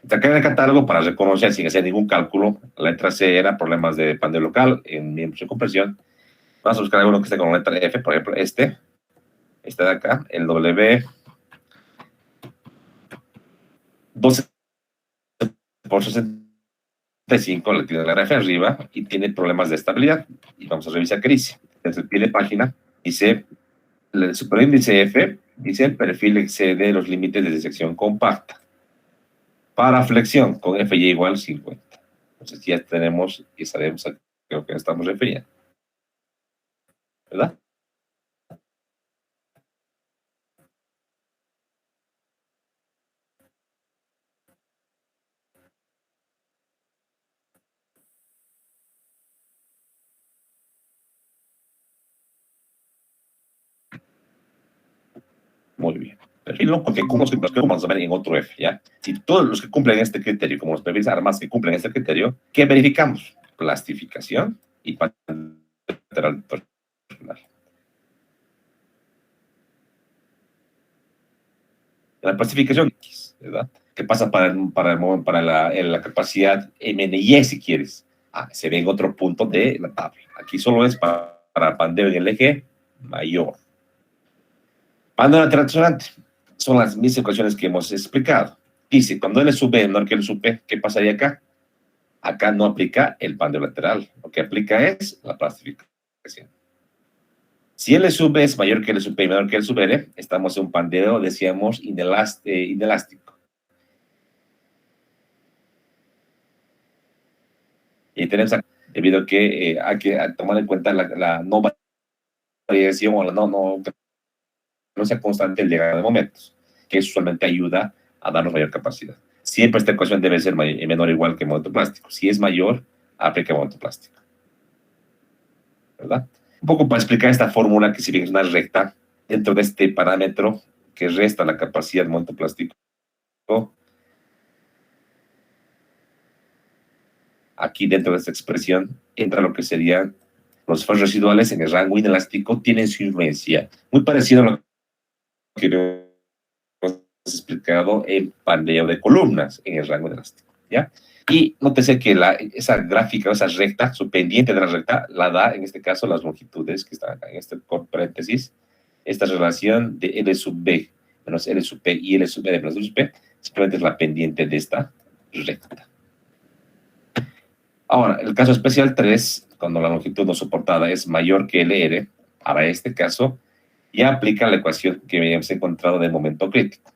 Acá en el catálogo, para reconocer sin hacer ningún cálculo, la letra C era problemas de pandeo local en miembros de compresión. Vamos a buscar alguno que esté con la letra F, por ejemplo, este de acá, el W 12 por 65, le tiene la F arriba y tiene problemas de estabilidad. Y vamos a revisar qué dice. Desde el pie de página dice, el superíndice F dice el perfil excede los límites de sección compacta. Para flexión, con F y igual 50. Entonces ya tenemos y sabemos a lo que estamos refiriendo, ¿verdad? Muy bien. Perfil no, porque como los que vamos a ver en otro F, ¿ya? Si todos los que cumplen este criterio, como los perfiles armas que cumplen este criterio, ¿qué verificamos? Plastificación y lateral torsional. La plastificación X, ¿verdad? ¿Qué pasa para la capacidad MNY, si quieres? Se ve en otro punto de la tabla. Aquí solo es para pandeo en el eje mayor. Pandeo lateral sonante. Son las mismas ecuaciones que hemos explicado. Dice, cuando L sub B menor que L sub P, ¿qué pasaría acá? Acá no aplica el pandeo lateral. Lo que aplica es la plastificación. Si L sub B es mayor que L sub P y menor que L sub L, estamos en un pandeo, decíamos, inelástico. Y tenemos, debido a que hay que tomar en cuenta la no variación o la no sea constante el llegado de momentos, que eso usualmente ayuda a darnos mayor capacidad. Siempre esta ecuación debe ser menor o igual que el momento plástico. Si es mayor, aplica el momento plástico, ¿verdad? Un poco para explicar esta fórmula, que si bien es una recta, dentro de este parámetro que resta la capacidad del momento plástico, aquí dentro de esta expresión entra lo que serían los esfuerzos residuales en el rango inelástico, tienen su influencia, muy parecido a lo que hemos explicado en pandeo de columnas en el rango inelástico, ¿ya? Y nótese que esa gráfica, esa recta, su pendiente de la recta, la da, en este caso, las longitudes que están acá, en este paréntesis, esta relación de L sub B menos L sub P y L sub B menos L sub P, simplemente es la pendiente de esta recta. Ahora, el caso especial 3, cuando la longitud no soportada es mayor que LR, para este caso, ya aplica la ecuación que habíamos encontrado de momento crítico.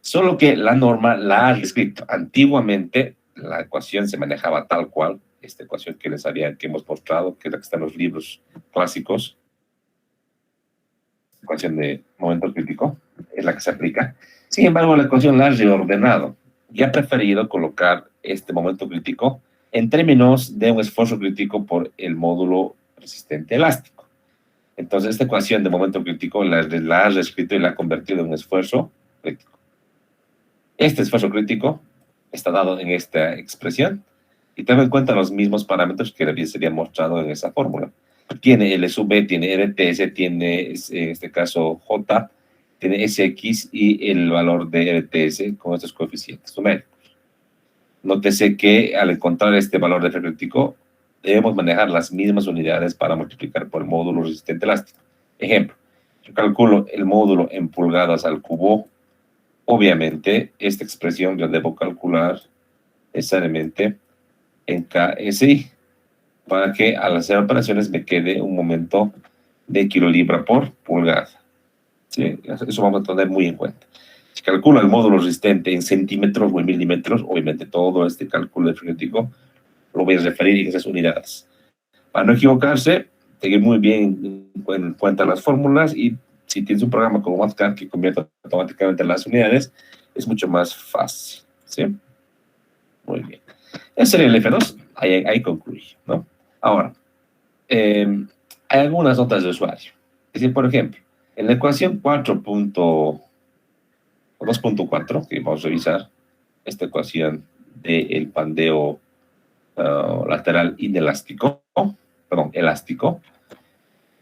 Solo que la norma la ha reescrito. Antiguamente, la ecuación se manejaba tal cual, esta ecuación que que hemos mostrado, que es la que está en los libros clásicos, ecuación de momento crítico, es la que se aplica. Sin embargo, la ecuación la ha reordenado y ha preferido colocar este momento crítico en términos de un esfuerzo crítico por el módulo resistente elástico. Entonces, esta ecuación de momento crítico la ha reescrito y la ha convertido en un esfuerzo crítico. Este esfuerzo crítico está dado en esta expresión y toma en cuenta los mismos parámetros que había sería mostrado en esa fórmula. Tiene L sub B, tiene RTS, tiene en este caso J, tiene SX y el valor de RTS con estos coeficientes numéricos. Nótese que al encontrar este valor de F crítico, debemos manejar las mismas unidades para multiplicar por el módulo resistente elástico. Ejemplo, yo calculo el módulo en pulgadas al cubo. Obviamente, esta expresión yo debo calcular necesariamente en KSI, para que al hacer operaciones me quede un momento de kilolibra por pulgada. ¿Sí? Eso vamos a tener muy en cuenta. Si calculo el módulo resistente en centímetros o en milímetros, obviamente todo este cálculo de crítico lo voy a referir en esas unidades. Para no equivocarse, seguir muy bien en cuenta las fórmulas, y si tienes un programa como MathCAD que convierte automáticamente las unidades, es mucho más fácil, ¿sí? Muy bien. Ese sería el F2, ahí concluye, ¿no? Ahora, hay algunas notas de usuario. Es decir, por ejemplo, en la ecuación 2.4, que vamos a revisar, esta ecuación del pandeo lateral inelástico, perdón, elástico,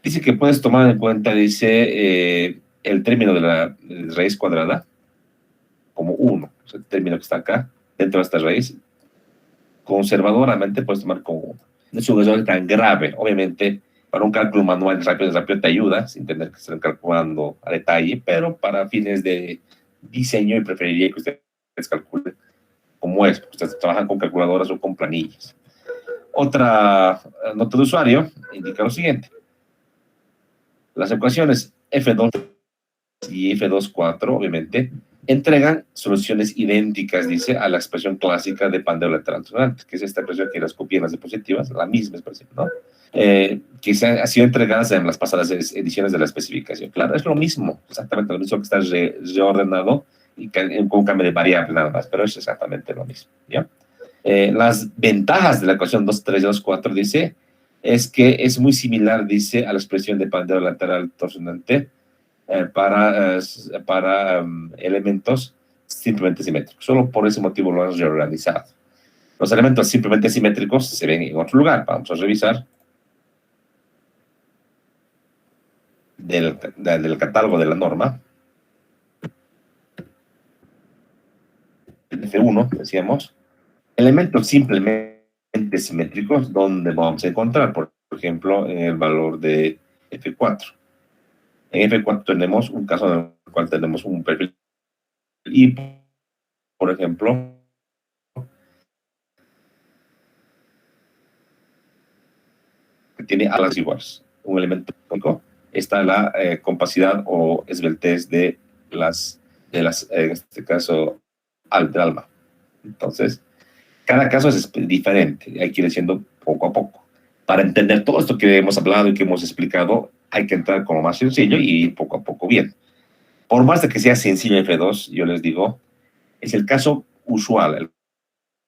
dice que puedes tomar en cuenta, dice, el término de la raíz cuadrada como 1, o sea, el término que está acá, dentro de esta raíz, conservadoramente puedes tomar como 1. No es un error tan grave, obviamente. Para un cálculo manual rápido te ayuda, sin tener que estar calculando a detalle, pero para fines de diseño, y preferiría que ustedes calculen como es, porque ustedes trabajan con calculadoras o con planillas. Otra nota de usuario indica lo siguiente: las ecuaciones F2 y F2.4, obviamente, entregan soluciones idénticas, dice, a la expresión clásica de pandeo lateral sonante, que es esta expresión que las copié en las diapositivas, la misma expresión, ¿no? Que se ha sido entregadas en las pasadas ediciones de la especificación. Claro, es lo mismo, exactamente lo mismo, que está reordenado y con un cambio de variable nada más, pero es exactamente lo mismo, ¿ya? Las ventajas de la ecuación 2, 3, 2, 4, dice, es que es muy similar, dice, a la expresión de pandeo lateral torsionante para elementos simplemente simétricos. Solo por ese motivo lo han reorganizado. Los elementos simplemente simétricos se ven en otro lugar. Vamos a revisar del catálogo de la norma. El F1, decíamos. Elementos simplemente simétricos, donde vamos a encontrar, por ejemplo, en el valor de F4. En F4 tenemos un caso en el cual tenemos un perfil y, por ejemplo, que tiene alas iguales. Un elemento único está la compacidad o esbeltez de las, en este caso, del alma. Entonces, cada caso es diferente, hay que ir haciendo poco a poco. Para entender todo esto que hemos hablado y que hemos explicado, hay que entrar como más sencillo y ir poco a poco bien. Por más de que sea sencillo F2, yo les digo, es el caso usual,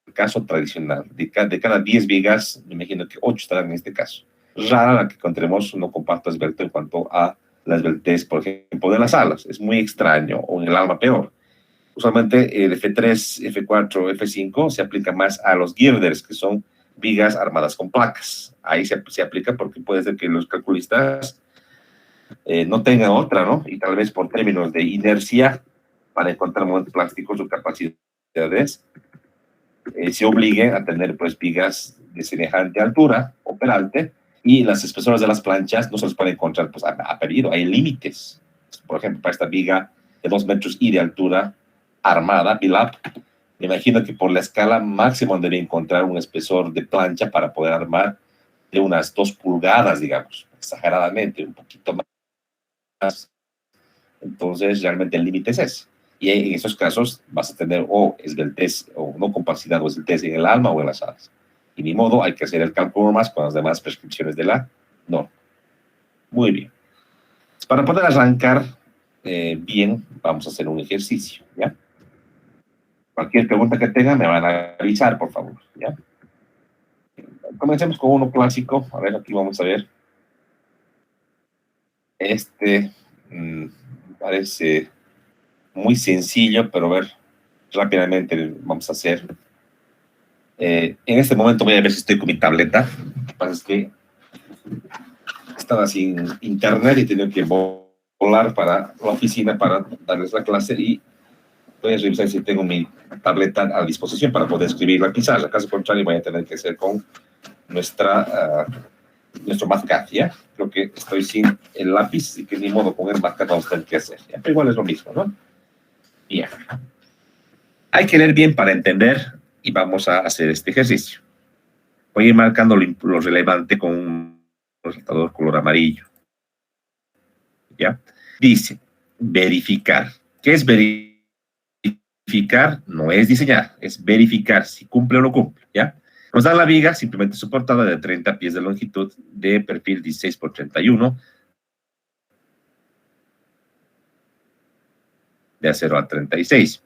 el caso tradicional. De cada 10 vigas, me imagino que 8 estarán en este caso. Rara la que encontremos no comparto esbelto en cuanto a la esbeltez, por ejemplo, de las alas. Es muy extraño, o en el alma peor. Usualmente el F3, F4, F5 se aplica más a los girders, que son vigas armadas con placas. Ahí se aplica porque puede ser que los calculistas no tengan otra, ¿no? Y tal vez por términos de inercia, para encontrar momentos plásticos o capacidades, se obliguen a tener pues vigas de semejante altura o peralte, y las espesuras de las planchas no se las puede encontrar pues a pedido, hay límites. Por ejemplo, para esta viga de 2 metros y de altura armada, build-up, me imagino que por la escala máxima debe encontrar un espesor de plancha para poder armar de unas 2 pulgadas, digamos, exageradamente, un poquito más. Entonces, realmente el límite es ese. Y en esos casos vas a tener o esbeltez o no compacidad o esbeltez en el alma o en las alas. Y ni modo, hay que hacer el cálculo más con las demás prescripciones de la norma. Muy bien. Para poder arrancar bien, vamos a hacer un ejercicio, ¿ya? Cualquier pregunta que tengan me van a avisar, por favor, ¿ya? Comencemos con uno clásico. A ver, aquí vamos a ver. Este parece muy sencillo, pero a ver, rápidamente vamos a hacer. En este momento voy a ver si estoy con mi tableta. Lo que pasa es que estaba sin internet y tenía que volar para la oficina para darles la clase, y voy a revisar si tengo mi tableta a disposición para poder escribir la pizarra. Caso contrario, voy a tener que hacer con nuestro MathCAD, ¿ya? Creo que estoy sin el lápiz y que ni modo con el MathCAD vamos a tener que hacer, ¿ya? Pero igual es lo mismo, ¿no? Bien. Hay que leer bien para entender, y vamos a hacer este ejercicio. Voy a ir marcando lo relevante con un resaltador color amarillo. ¿Ya? Dice, verificar. ¿Qué es verificar? No es diseñar, es verificar si cumple o no cumple, ¿ya? Nos dan la viga simplemente soportada de 30 pies de longitud de perfil 16 por 31 de acero a 36.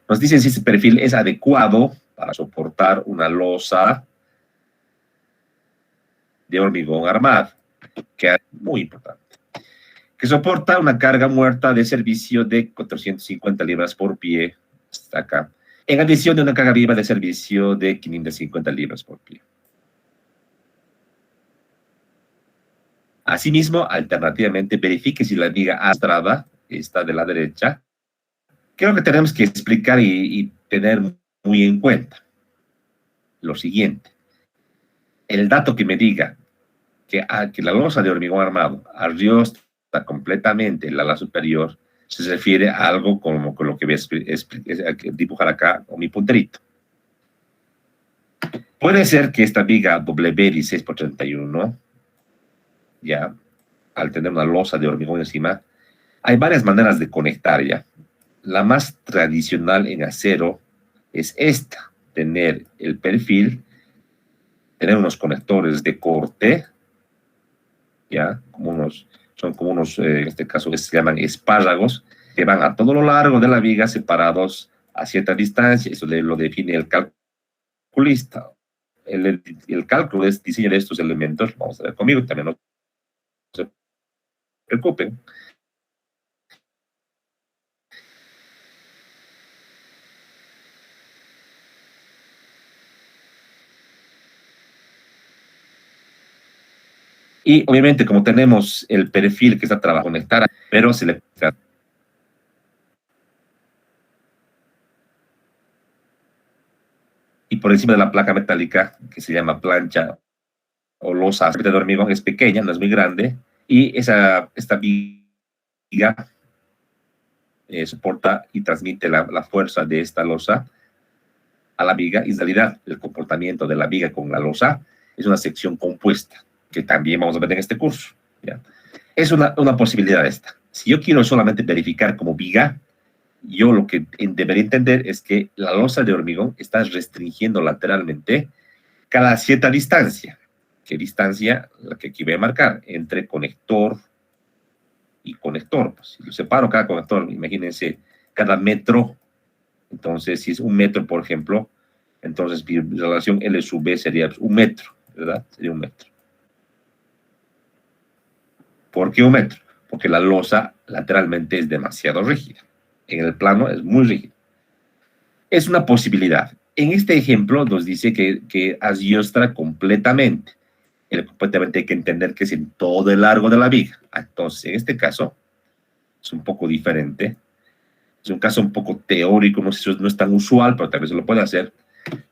Nos dicen si ese perfil es adecuado para soportar una losa de hormigón armado, que es muy importante, que soporta una carga muerta de servicio de 450 libras por pie, hasta acá, en adición de una carga viva de servicio de 550 libras por pie. Asimismo, alternativamente, verifique si la viga arrastrada está de la derecha. Creo que tenemos que explicar y tener muy en cuenta lo siguiente. El dato que me diga que la losa de hormigón armado arriosta completamente el ala superior se refiere a algo como con lo que voy a dibujar acá con mi punterito. Puede ser que esta viga W16 por 31, ya, al tener una losa de hormigón encima, hay varias maneras de conectar ya. La más tradicional en acero es esta, tener el perfil, tener unos conectores de corte, ya, son como unos, en este caso se llaman espárragos, que van a todo lo largo de la viga separados a cierta distancia. Eso lo define el calculista. El cálculo es diseño de estos elementos, vamos a ver conmigo, también no se preocupen. Y obviamente como tenemos el perfil que está trabajando conectar, pero se le y por encima de la placa metálica que se llama plancha o losa de hormigón es pequeña, no es muy grande, y esta viga soporta y transmite la fuerza de esta losa a la viga, y en realidad el comportamiento de la viga con la losa es una sección compuesta, que también vamos a ver en este curso. ¿Ya? Es una posibilidad esta. Si yo quiero solamente verificar como viga, yo lo que debería entender es que la losa de hormigón está restringiendo lateralmente cada cierta distancia. ¿Qué distancia? La que aquí voy a marcar, entre conector y conector. Pues, si lo separo cada conector, imagínense, cada metro. Entonces, si es un metro, por ejemplo, entonces mi relación L sub B sería pues, un metro, ¿verdad? Sería un metro. ¿Por qué un metro? Porque la losa lateralmente es demasiado rígida. En el plano es muy rígida. Es una posibilidad. En este ejemplo nos dice que asiostra completamente. El completamente hay que entender que es en todo el largo de la viga. Entonces, en este caso, es un poco diferente. Es un caso un poco teórico, no sé si no es tan usual, pero tal vez se lo puede hacer.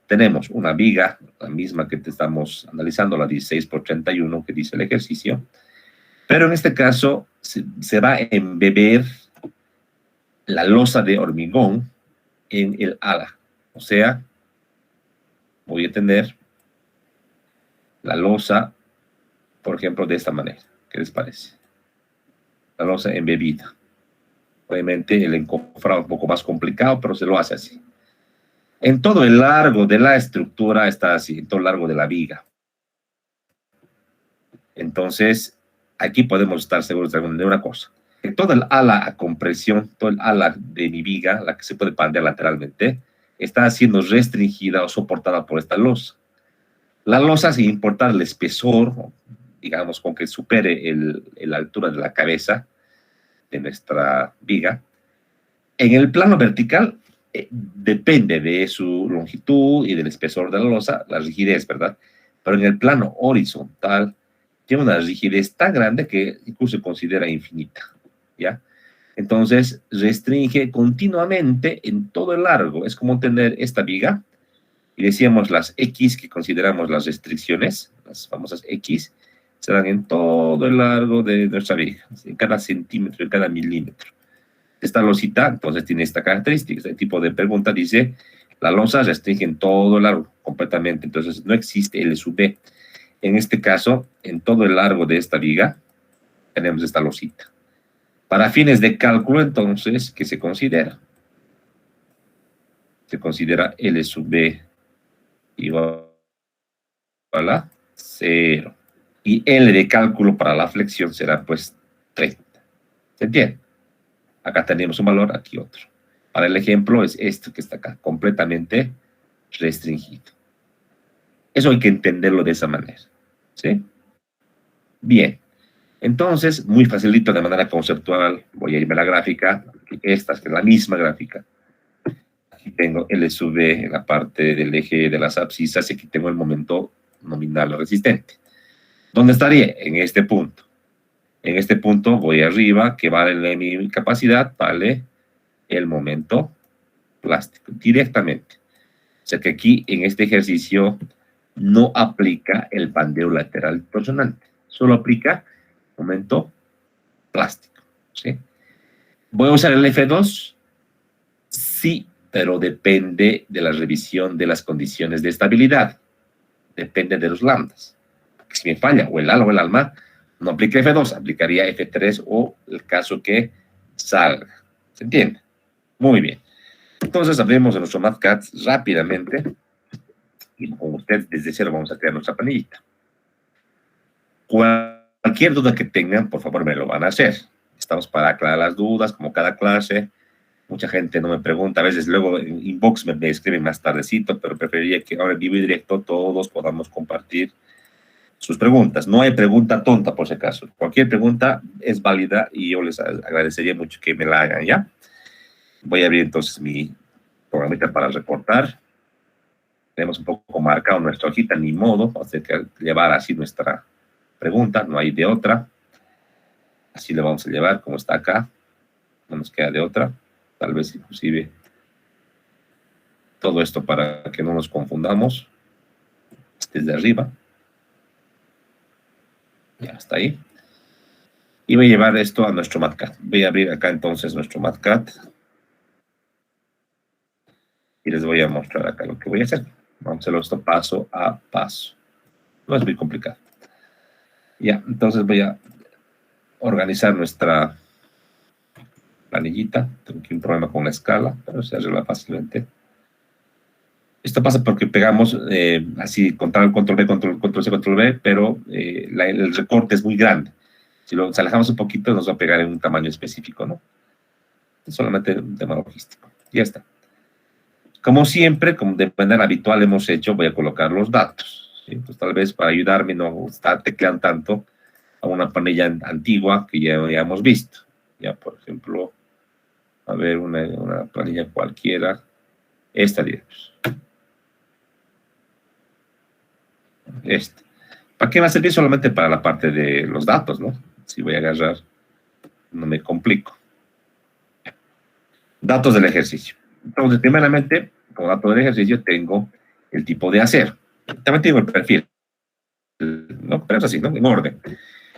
Tenemos una viga, la misma que te estamos analizando, la 16 por 31, que dice el ejercicio. Pero en este caso se va a embeber la losa de hormigón en el ala. O sea, voy a tener la losa, por ejemplo, de esta manera. ¿Qué les parece? La losa embebida. Obviamente el encofrado es un poco más complicado, pero se lo hace así. En todo el largo de la estructura está así, en todo el largo de la viga. Entonces, aquí podemos estar seguros de una cosa. Que toda el ala a compresión, todo el ala de mi viga, la que se puede pandear lateralmente, está siendo restringida o soportada por esta losa. La losa, sin importar el espesor, digamos, con que supere la altura de la cabeza de nuestra viga, en el plano vertical depende de su longitud y del espesor de la losa, la rigidez, ¿verdad? Pero en el plano horizontal tiene una rigidez tan grande que incluso se considera infinita, ¿ya? Entonces, restringe continuamente en todo el largo. Es como tener esta viga, y decíamos las X que consideramos las restricciones, las famosas X, se dan en todo el largo de nuestra viga, en cada centímetro, en cada milímetro. Esta losita, entonces, tiene esta característica. Este tipo de pregunta dice, la losa restringe en todo el largo, completamente. Entonces, no existe L sub B. En este caso, en todo el largo de esta viga, tenemos esta losita. Para fines de cálculo, entonces, ¿qué se considera? Se considera L sub B igual igual a 0. Y L de cálculo para la flexión será pues 30. ¿Se entiende? Acá tenemos un valor, aquí otro. Para el ejemplo es esto que está acá, completamente restringido. Eso hay que entenderlo de esa manera. ¿Sí? Bien. Entonces, muy facilito de manera conceptual, voy a irme a la gráfica, esta es la misma gráfica. Aquí tengo L sub D en la parte del eje de las abscisas y aquí tengo el momento nominal resistente. ¿Dónde estaría? En este punto. En este punto voy arriba, que vale mi capacidad, vale el momento plástico, directamente. O sea que aquí, en este ejercicio, no aplica el pandeo lateral torsionante, solo aplica momento plástico, ¿sí? ¿Voy a usar el F2? Sí, pero depende de la revisión de las condiciones de estabilidad. Depende de los lambdas. Porque si me falla o el ala o el alma, no aplica F2, aplicaría F3 o el caso que salga. ¿Se entiende? Muy bien. Entonces abrimos nuestro MathCAD rápidamente y con ustedes desde cero vamos a crear nuestra planillita. Cualquier duda que tengan, por favor me lo van a hacer. Estamos para aclarar las dudas, como cada clase. Mucha gente no me pregunta, a veces luego en inbox me escriben más tardecito, pero preferiría que ahora en vivo y directo todos podamos compartir sus preguntas. No hay pregunta tonta, por si acaso. Cualquier pregunta es válida y yo les agradecería mucho que me la hagan, ¿ya? Voy a abrir entonces mi programita para reportar. Tenemos un poco marcado nuestra hojita, ni modo, vamos a tener que llevar así nuestra pregunta, no hay de otra. Así le vamos a llevar, como está acá. No nos queda de otra. Tal vez inclusive todo esto para que no nos confundamos. Desde arriba. Ya está ahí. Y voy a llevar esto a nuestro MathCAD. Voy a abrir acá entonces nuestro MathCAD. Y les voy a mostrar acá lo que voy a hacer. Vamos a hacerlo esto paso a paso. No es muy complicado. Ya, entonces voy a organizar nuestra planillita. Tengo aquí un problema con la escala, pero se arregla fácilmente. Esto pasa porque pegamos así, control B, control C, control B, pero el recorte es muy grande. Si lo alejamos un poquito, nos va a pegar en un tamaño específico, ¿no? Es solamente un tema logístico. Ya está. Como siempre, como de manera habitual hemos hecho, voy a colocar los datos, ¿sí? Entonces, tal vez para ayudarme no estar tecleando tanto a una planilla antigua que ya hemos visto. Ya, por ejemplo, a ver, una planilla cualquiera. Esta, digamos. ¿Para qué va a servir? Solamente para la parte de los datos, ¿no? Si voy a agarrar, no me complico. Datos del ejercicio. Entonces, primeramente, como dato del ejercicio, tengo el tipo de acero. También tengo el perfil, ¿no? Pero es así, ¿no? En orden.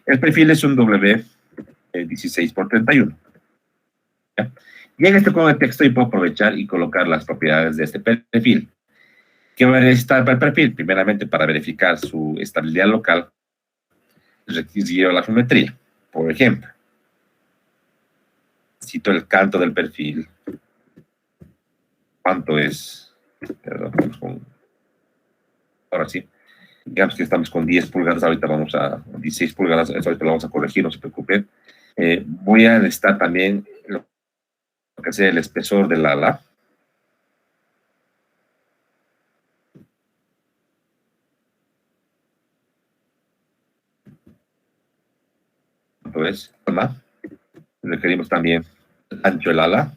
El perfil es un W16x31. ¿Ya? Y en este cuadro de texto yo puedo aprovechar y colocar las propiedades de este perfil. ¿Qué va a necesitar para el perfil? Primeramente, para verificar su estabilidad local, requiero la geometría. Por ejemplo, cito el canto del perfil. ¿Cuánto es? Perdón, ahora sí. Digamos que estamos con 10 pulgadas, ahorita vamos a 16 pulgadas, eso ahorita lo vamos a corregir, no se preocupen. Voy a necesitar también lo que sea el espesor del ala. Entonces, requerimos también el ancho del ala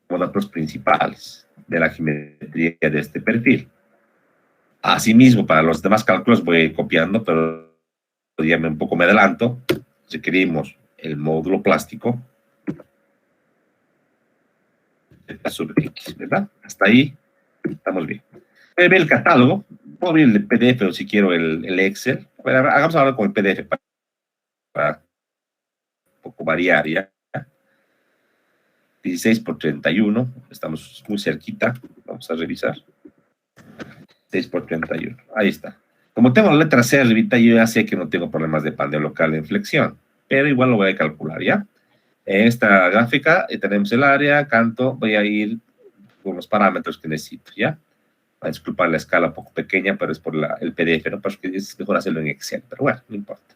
como datos principales de la geometría de este perfil. Asimismo, para los demás cálculos voy a ir copiando, pero ya un poco me adelanto. Requerimos el módulo plástico Z sub X, ¿verdad? Hasta ahí estamos bien. Voy a ver el catálogo, puedo ver el PDF o si quiero el Excel. Bueno, hagamos ahora con el PDF para un poco variar ya. 16x31, estamos muy cerquita, vamos a revisar. 6x31, ahí está. Como tengo la letra C arribita, yo ya sé que no tengo problemas de pandeo local en flexión, pero igual lo voy a calcular, ¿ya? En esta gráfica tenemos el área, canto, voy a ir con los parámetros que necesito, ¿ya? A disculpar la escala un poco pequeña, pero es por el PDF, ¿no? Porque es mejor hacerlo en Excel, pero bueno, no importa.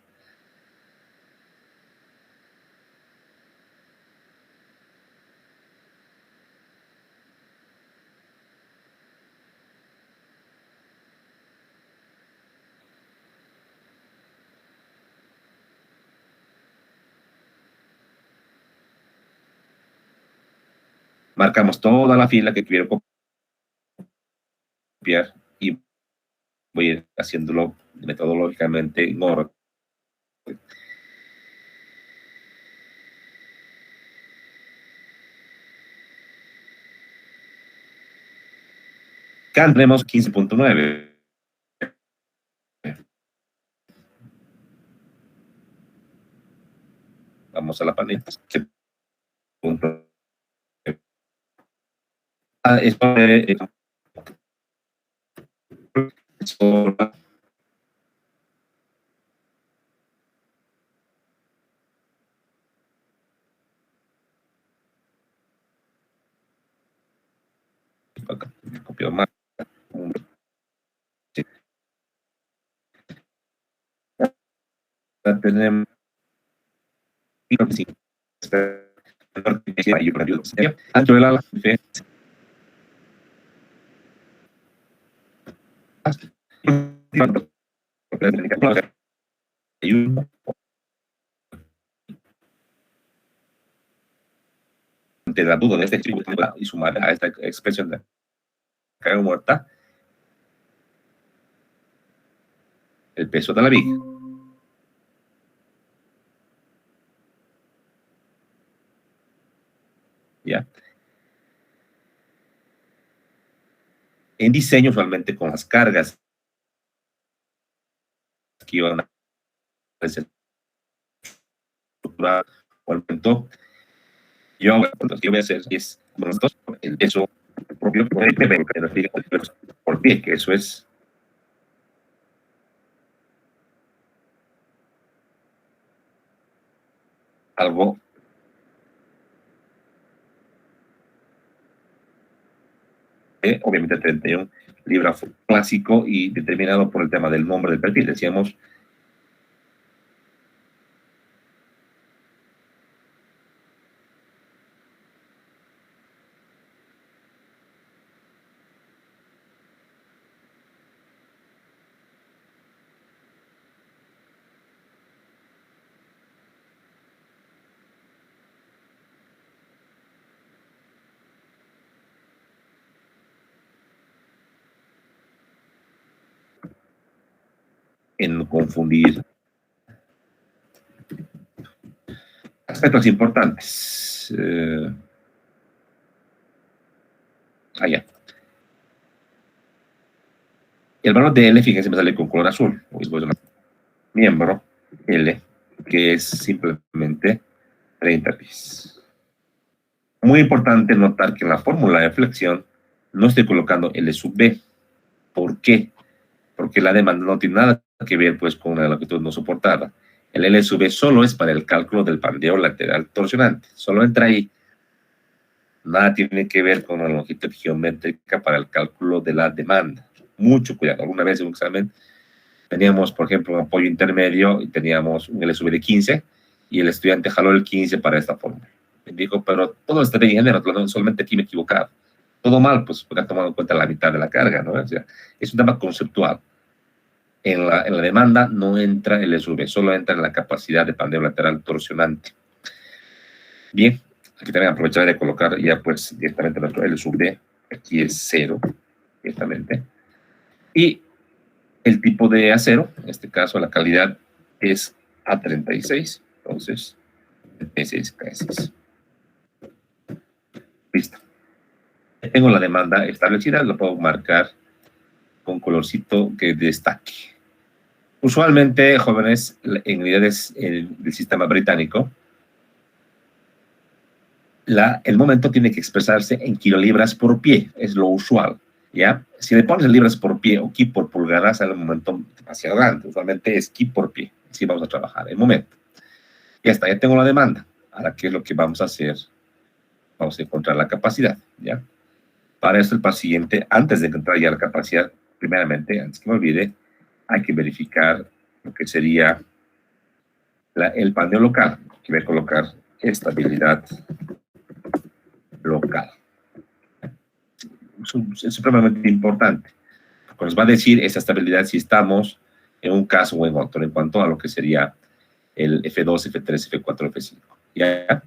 Marcamos toda la fila que quiero copiar y voy a ir haciéndolo metodológicamente en orden. Acá tenemos 15.9. Vamos a la panel. Esto copio más. Tenemos ancho del ala de la duda de este tributo y sumar a esta expresión de carga muerta el peso de la viga. ¿Ya? En diseño, usualmente con las cargas que iban a estructurar o el momento, yo lo que voy a hacer es el peso propio por pie, que eso es algo obviamente 31 libras clásico y determinado por el tema del nombre del perfil. Decíamos en confundir aspectos importantes. Allá. El valor de L, fíjense, me sale con color azul. Miembro L, que es simplemente 30 pis. Muy importante notar que en la fórmula de flexión no estoy colocando L sub B. ¿Por qué? Porque la demanda no tiene nada que ver pues con la longitud no soportada. El L sub B solo es para el cálculo del pandeo lateral torsionante. Solo entra ahí. Nada tiene que ver con la longitud geométrica para el cálculo de la demanda. Mucho cuidado. Alguna vez en un examen teníamos, por ejemplo, un apoyo intermedio y teníamos un L sub B de 15 y el estudiante jaló el 15 para esta fórmula. Me dijo, pero todo está bien, solamente aquí me he equivocado. Todo mal, pues porque ha tomado en cuenta la mitad de la carga, ¿no? O sea, es un tema conceptual. En la demanda no entra el SUV, solo entra en la capacidad de pandeo lateral torsionante. Bien, aquí también aprovecharé de colocar ya pues directamente nuestro L sub D, aquí es 0, directamente. Y el tipo de acero, en este caso la calidad es A36, entonces P6 K6. Listo. Tengo la demanda establecida, lo puedo marcar con colorcito que destaque. Usualmente, jóvenes, en unidades del sistema británico, el momento tiene que expresarse en kilolibras por pie, es lo usual, ¿ya? Si le pones libras por pie o ki por pulgada, sale un momento demasiado grande, usualmente es ki por pie, así vamos a trabajar, el momento. Ya está, ya tengo la demanda. Ahora, ¿qué es lo que vamos a hacer? Vamos a encontrar la capacidad, ¿ya? Para esto, el paso siguiente, antes de encontrar ya la capacidad, primeramente, antes que me olvide, hay que verificar lo que sería el paneo local, que voy a colocar estabilidad local. Es supremamente importante, porque nos va a decir esa estabilidad si estamos en un caso o en otro, en cuanto a lo que sería el F2, F3, F4, F5. ¿Ya?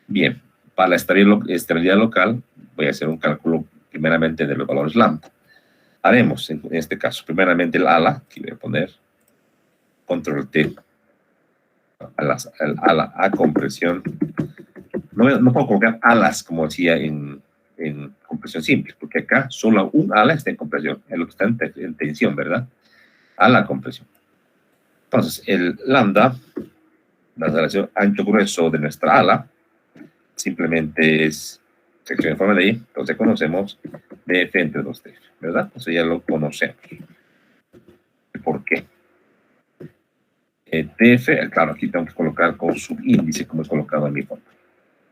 Bien, para la estabilidad local, voy a hacer un cálculo primeramente de los valores lambda. Haremos, en este caso, primeramente el ala, que voy a poner control T, ala a compresión. No puedo colocar alas como decía en compresión simple, porque acá solo un ala está en compresión, es lo que está en tensión, ¿verdad? Ala compresión. Entonces, el lambda, la relación ancho-grueso de nuestra ala, simplemente es sección en forma de I, entonces conocemos df entre 2df, ¿verdad? Entonces ya lo conocemos. ¿Por qué? df, claro, aquí tengo que colocar con subíndice, como es colocado en mi forma.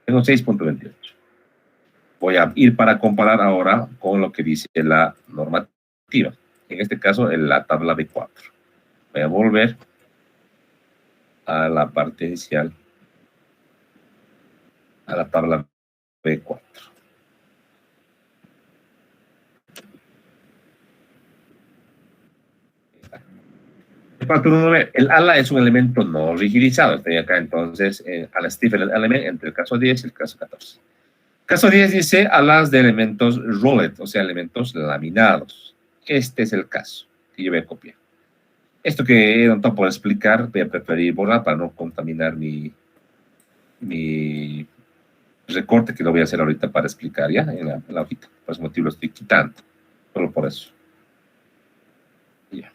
Tengo 6.28. Voy a ir para comparar ahora con lo que dice la normativa. En este caso, en la tabla B4. Voy a volver a la parte inicial, a la tabla B4. El ala es un elemento no rigidizado. Estoy acá entonces a la Stephen element entre el caso 10 y el caso 14. Caso 10 dice alas de elementos rolled, o sea, elementos laminados. Este es el caso que yo voy a copiar. Esto que no puedo explicar, voy a preferir borrar para no contaminar mi recorte, que lo voy a hacer ahorita para explicar ya en la hojita. Por ese motivo lo estoy quitando, solo por eso. Ya.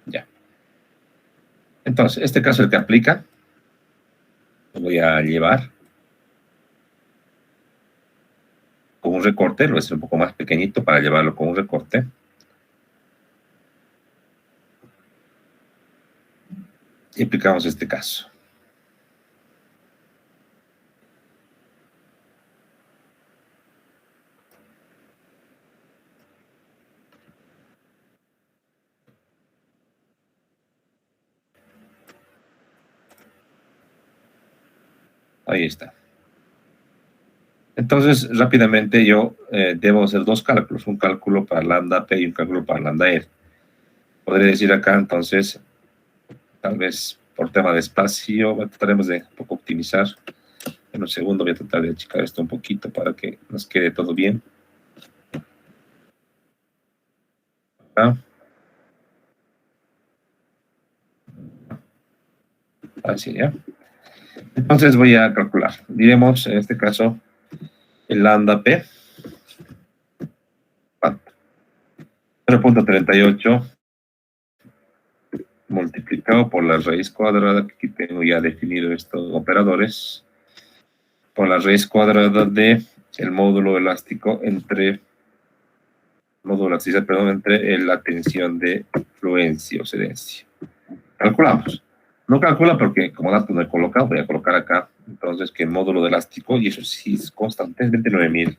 Ya. Entonces, este caso el que aplica, lo voy a llevar con un recorte, lo voy a hacer un poco más pequeñito para llevarlo con un recorte. Y aplicamos este caso. Ahí está. Entonces, rápidamente yo debo hacer dos cálculos, un cálculo para lambda P y un cálculo para lambda R. Podría decir acá, entonces, tal vez por tema de espacio, trataremos de un poco optimizar. En un segundo voy a tratar de achicar esto un poquito para que nos quede todo bien. ¿Ah? Así, ¿ya? Entonces voy a calcular. Diremos, en este caso, el lambda P. 0.38 multiplicado por la raíz cuadrada, que aquí tengo ya definido estos operadores, por la raíz cuadrada de el módulo elástico entre la tensión de fluencia o cedencia. Calculamos. No calcula porque como dato no he colocado, voy a colocar acá, entonces, que el módulo de elástico, y eso sí es constante, es 29.000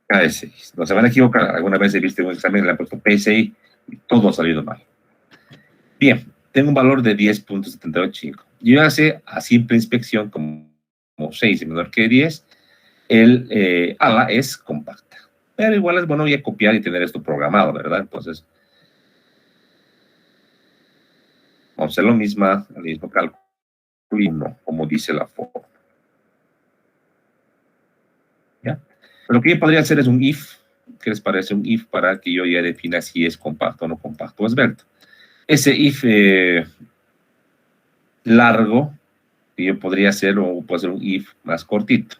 KS. No se van a equivocar. Alguna vez he visto un examen, le han puesto PSI y todo ha salido mal. Bien, tengo un valor de 10.785. Yo ya sé a simple inspección, como 6 y menor que 10, el ala es compacta. Pero igual es bueno ya copiar y tener esto programado, ¿verdad? Entonces, vamos a hacer lo mismo, el mismo cálculo, como dice la forma. ¿Ya? Pero lo que yo podría hacer es un if. ¿Qué les parece un if para que yo ya defina si es compacto o no compacto o esbelto? Ese if largo, que yo podría hacer, o puedo hacer un if más cortito.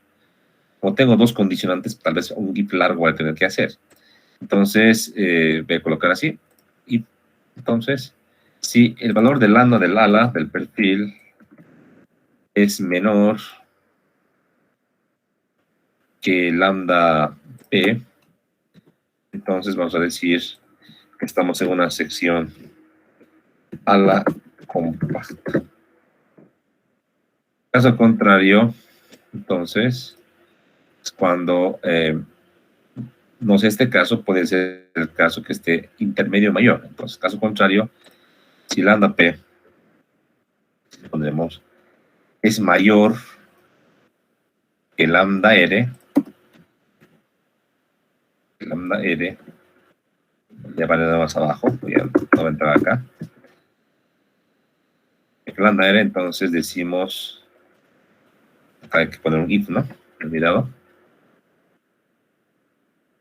Como tengo dos condicionantes, tal vez un if largo voy a tener que hacer. Entonces, voy a colocar así. Y entonces, si el valor del lambda del ala, del perfil, es menor que lambda P, entonces vamos a decir que estamos en una sección ala compacta. Caso contrario, entonces, es cuando, no sé, este caso puede ser el caso que esté intermedio mayor. Entonces, caso contrario, si lambda P, pondremos, es mayor que lambda R, ya vale más abajo, voy a, no voy a entrar acá. Que lambda R, entonces decimos, acá hay que poner un if, ¿no? Olvidado.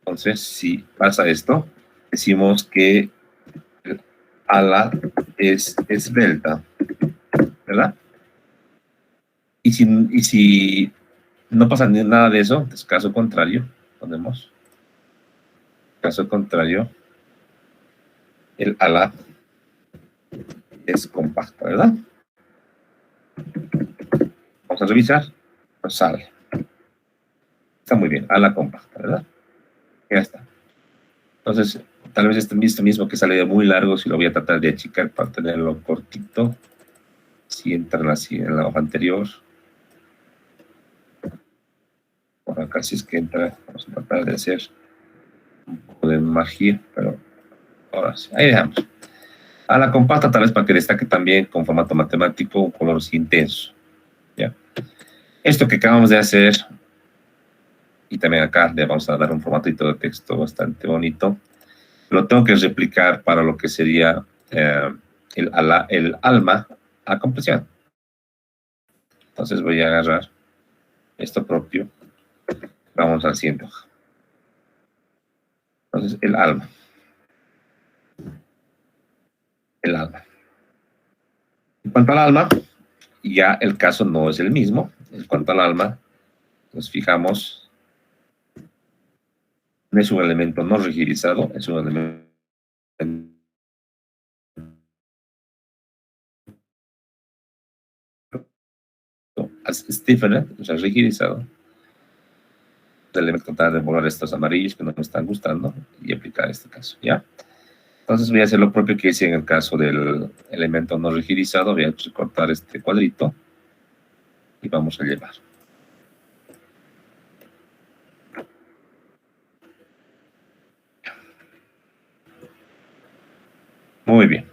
Entonces, si pasa esto, decimos que el ala es delta, ¿verdad? Y si no pasa nada de eso, es caso contrario, ponemos, caso contrario, el ala es compacta, ¿verdad? Vamos a revisar, pues sale. Está muy bien, ala compacta, ¿verdad? Ya está. Entonces, tal vez este mismo que sale de muy largo, si lo voy a tratar de achicar para tenerlo cortito, si entran así en la hoja anterior. Por acá si es que entra, vamos a tratar de hacer un poco de magia, pero ahora sí, ahí dejamos. A la compacta tal vez para que destaque también con formato matemático un color así intenso. ¿Ya? Esto que acabamos de hacer, y también acá le vamos a dar un formatito de texto bastante bonito, lo tengo que replicar para lo que sería el alma a compresión. Entonces voy a agarrar esto propio, vamos al siguiente hoja. Entonces el alma. El alma. En cuanto al alma, ya el caso no es el mismo. En cuanto al alma, nos fijamos, no es un elemento no rigidizado, es un elemento stiffened, o sea, rigidizado. El elemento tratar de borrar estos amarillos que no me están gustando y aplicar este caso, ¿ya? Entonces voy a hacer lo propio que hice en el caso del elemento no rigidizado. Voy a recortar este cuadrito y vamos a llevar. Muy bien.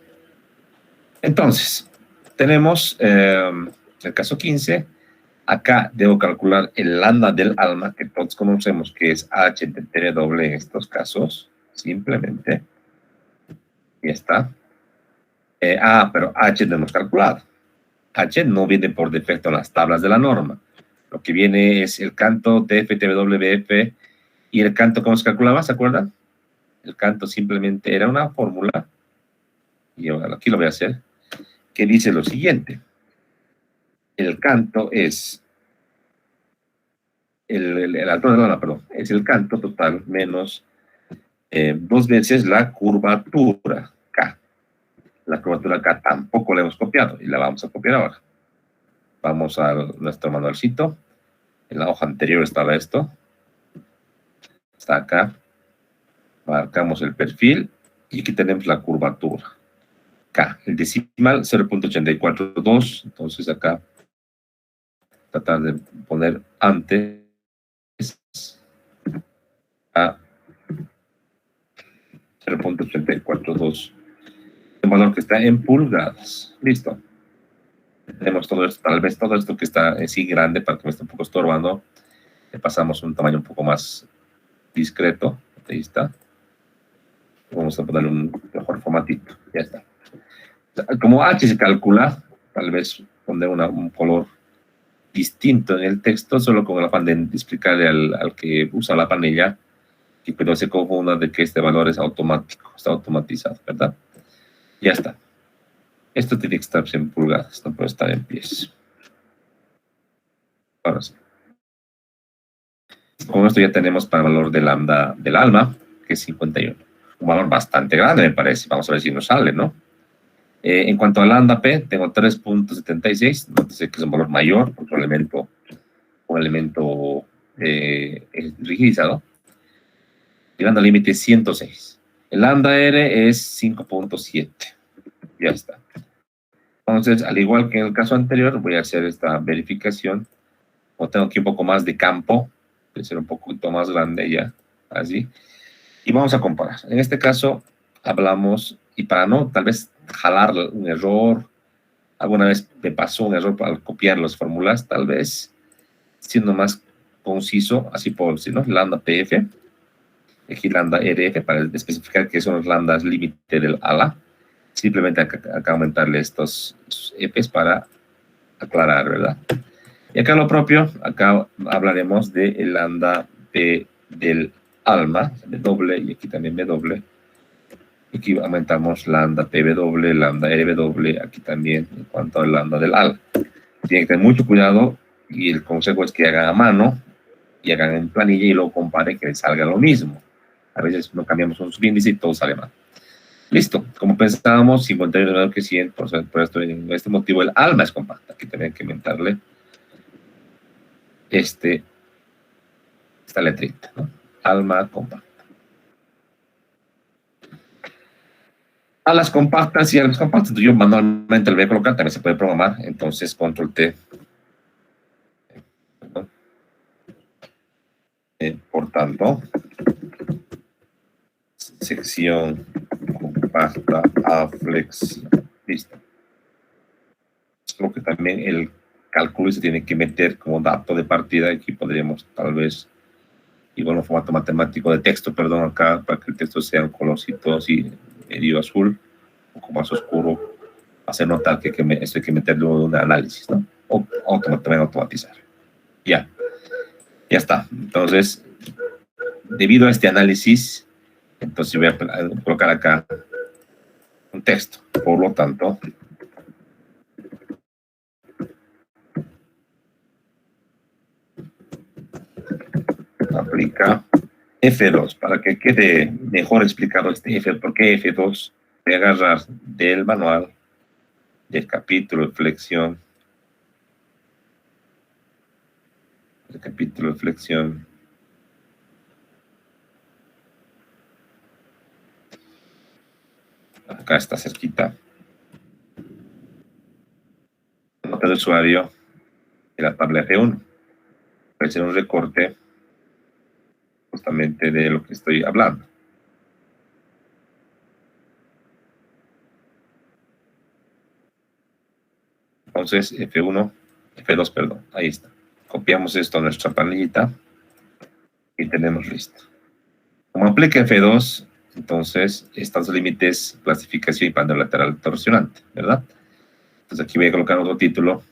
Entonces, tenemos el caso 15. Acá debo calcular el lambda del alma, que todos conocemos que es h de t doble en estos casos. Simplemente. Ya está. Pero h debemos calcular. H no viene por defecto en las tablas de la norma. Lo que viene es el canto TF, TWF, y el canto, ¿cómo se calculaba? ¿Se acuerdan? El canto simplemente era una fórmula, y aquí lo voy a hacer, que dice lo siguiente. El canto es el alto de la lana, perdón, es el canto total menos 2 veces la curvatura K. La curvatura K tampoco la hemos copiado y la vamos a copiar ahora. Vamos a nuestro manualcito. En la hoja anterior estaba esto. Está acá. Marcamos el perfil y aquí tenemos la curvatura K. El decimal 0.842. Entonces acá tratar de poner antes a 0.842. Un valor que está en pulgadas. Listo. Tenemos todo esto, tal vez todo esto que está así grande para que me esté un poco estorbando. Le pasamos un tamaño un poco más discreto. Ahí está. Vamos a ponerle un mejor formatito. Ya está. Como H se calcula, tal vez poner un color distinto en el texto, solo con el afán de explicarle al que usa la panilla que no se confunda de que este valor es automático, está automatizado, ¿verdad? Ya está. Esto tiene que estar en pulgadas, no puede estar en pies. Ahora sí. Con esto ya tenemos para el valor de lambda del alma, que es 51. Un valor bastante grande, me parece. Vamos a ver si nos sale, ¿no? En cuanto a lambda P, tengo 3.76. Nótese que es un valor mayor, porque un elemento rigidizado. Llegando al límite 106. El lambda R es 5.7. Ya está. Entonces, al igual que en el caso anterior, voy a hacer esta verificación. O tengo aquí un poco más de campo, puede ser un poquito más grande ya, así. Y vamos a comparar. En este caso, hablamos, y para no tal vez jalar un error, alguna vez me pasó un error al copiar las fórmulas, tal vez siendo más conciso, así por decirlo, lambda PF, aquí lambda RF para especificar que son los lambdas límite del ala. Simplemente acá aumentarle estos Fs para aclarar, ¿verdad? Y acá lo propio, acá hablaremos de el lambda P del alma, W, y aquí también W. Aquí aumentamos lambda PW, lambda RW, aquí también en cuanto al lambda del ala. Tienen que tener mucho cuidado y el consejo es que hagan a mano y hagan en planilla y luego comparen que les salga lo mismo. A veces no cambiamos un subíndice y todo sale mal. Listo, como pensábamos, 51 menor que 100, por este motivo el alma es compacta. Aquí también hay que inventarle esta letrita, ¿no? Alma compacta. A las compactas y a las compactas yo manualmente le voy a colocar, también se puede programar, entonces control T. Por tanto, sección compacta a flex, listo. Creo que también el cálculo se tiene que meter como dato de partida. Aquí podríamos tal vez, igual en formato matemático de texto, perdón, acá para que el texto sea un colorcito así medio azul, un poco más oscuro, hacer notar que esto hay que meterlo en un análisis, ¿no? O también automatizar. Ya está. Entonces, debido a este análisis, entonces voy a colocar acá un texto. Por lo tanto, aplica F2, para que quede mejor explicado este F, ¿por qué F2? Voy a agarrar del manual, del capítulo de flexión, acá está cerquita, nota de usuario de la tabla F1, puede ser un recorte justamente de lo que estoy hablando. Entonces, F2, perdón, ahí está. Copiamos esto a nuestra planillita y tenemos listo. Como aplica F2, entonces, estos límites, clasificación y panel lateral torsionante, ¿verdad? Entonces aquí voy a colocar otro título.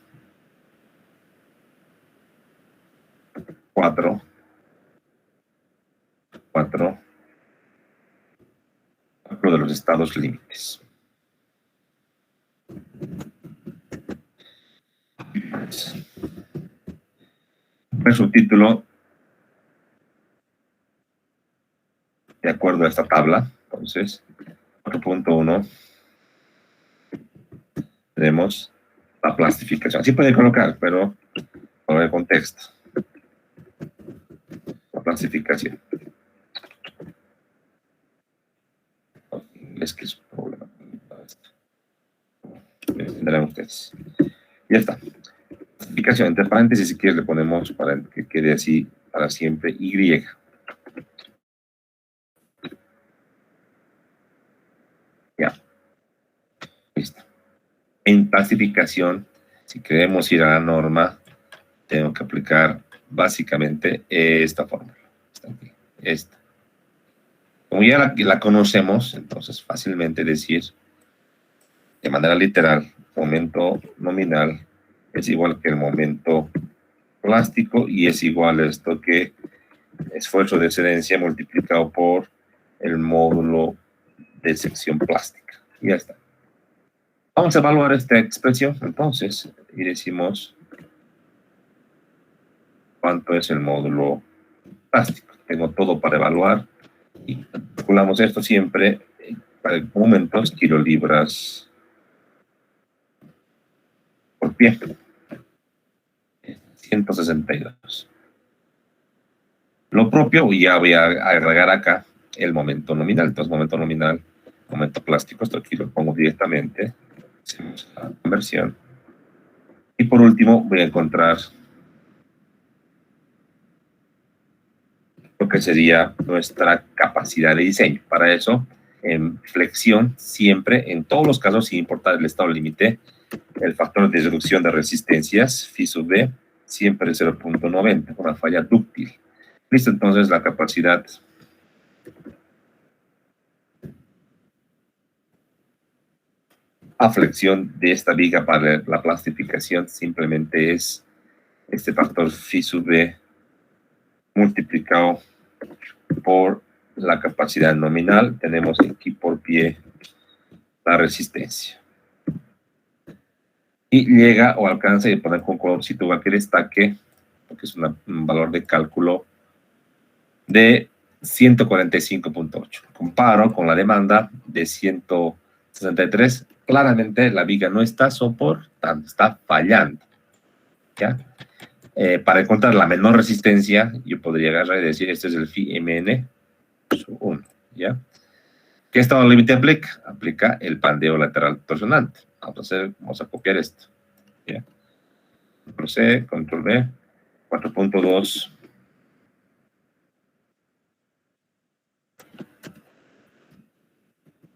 4 de los estados límites. El subtítulo, de acuerdo a esta tabla, entonces, 4.1, tenemos la plastificación. Así puede colocar, pero con el contexto. La plastificación. Es que es un problema. Me entenderán ustedes. Ya está. Plastificación, entre paréntesis, si quieres le ponemos para que quede así para siempre Y. Ya. Listo. En clasificación, si queremos ir a la norma, tengo que aplicar básicamente esta fórmula. Esta. Como ya la conocemos, entonces fácilmente decir de manera literal, momento nominal es igual que el momento plástico y es igual a esto que esfuerzo de excedencia multiplicado por el módulo de sección plástica. Y ya está. Vamos a evaluar esta expresión entonces y decimos cuánto es el módulo plástico. Tengo todo para evaluar y calculamos esto siempre para momentos kilolibras por pie. 162. Lo propio, ya voy a agregar acá el momento nominal. Entonces, momento nominal, momento plástico, esto aquí lo pongo directamente, Hacemos la conversión. Y por último voy a encontrar lo que sería nuestra capacidad de diseño. Para eso, en flexión, siempre, en todos los casos, sin importar el estado límite, el factor de reducción de resistencias, phi sub d, siempre es 0.90, una falla dúctil. Listo, entonces la capacidad a flexión de esta viga para la plastificación simplemente es este factor phi sub d multiplicado por la capacidad nominal. Tenemos aquí por pie la resistencia. Y llega o alcanza, y poner con colorcito igual que destaque, porque es un valor de cálculo de 145.8. Comparo con la demanda de 163. Claramente la viga no está soportando, está fallando. ¿Ya? Para encontrar la menor resistencia, yo podría agarrar y decir, este es el phi mn sub 1. ¿Ya? ¿Qué estado límite aplica? Aplica el pandeo lateral torsionante. Vamos a copiar esto. ¿Ya? Control C, Control V, 4.2.